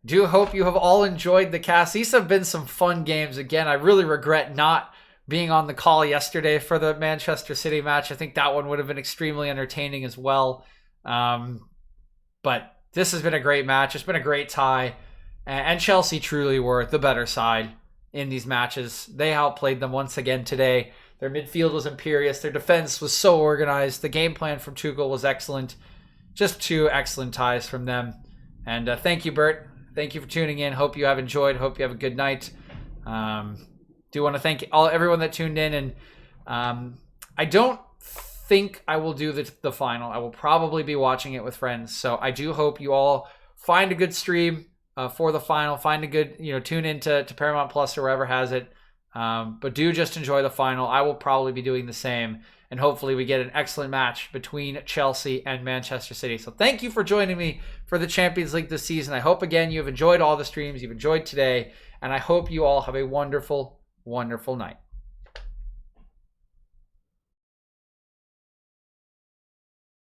Do hope you have all enjoyed the cast. These have been some fun games. Again, I really regret not being on the call yesterday for the Manchester City match. I think that one would have been extremely entertaining as well. But this has been a great match. It's been a great tie. And Chelsea truly were the better side in these matches. They outplayed them once again today. Their midfield was imperious. Their defense was so organized. The game plan from Tuchel was excellent. Just 2 excellent ties from them. And thank you, Bert. Thank you for tuning in. Hope you have enjoyed. Hope you have a good night. Do want to thank everyone that tuned in. And I don't think I will do the final. I will probably be watching it with friends. So I do hope you all find a good stream for the final. Find a good, tune into Paramount Plus or wherever has it. But do just enjoy the final. I will probably be doing the same. And hopefully we get an excellent match between Chelsea and Manchester City. So thank you for joining me for the Champions League this season. I hope, again, you've enjoyed all the streams. You've enjoyed today. And I hope you all have a wonderful, wonderful night.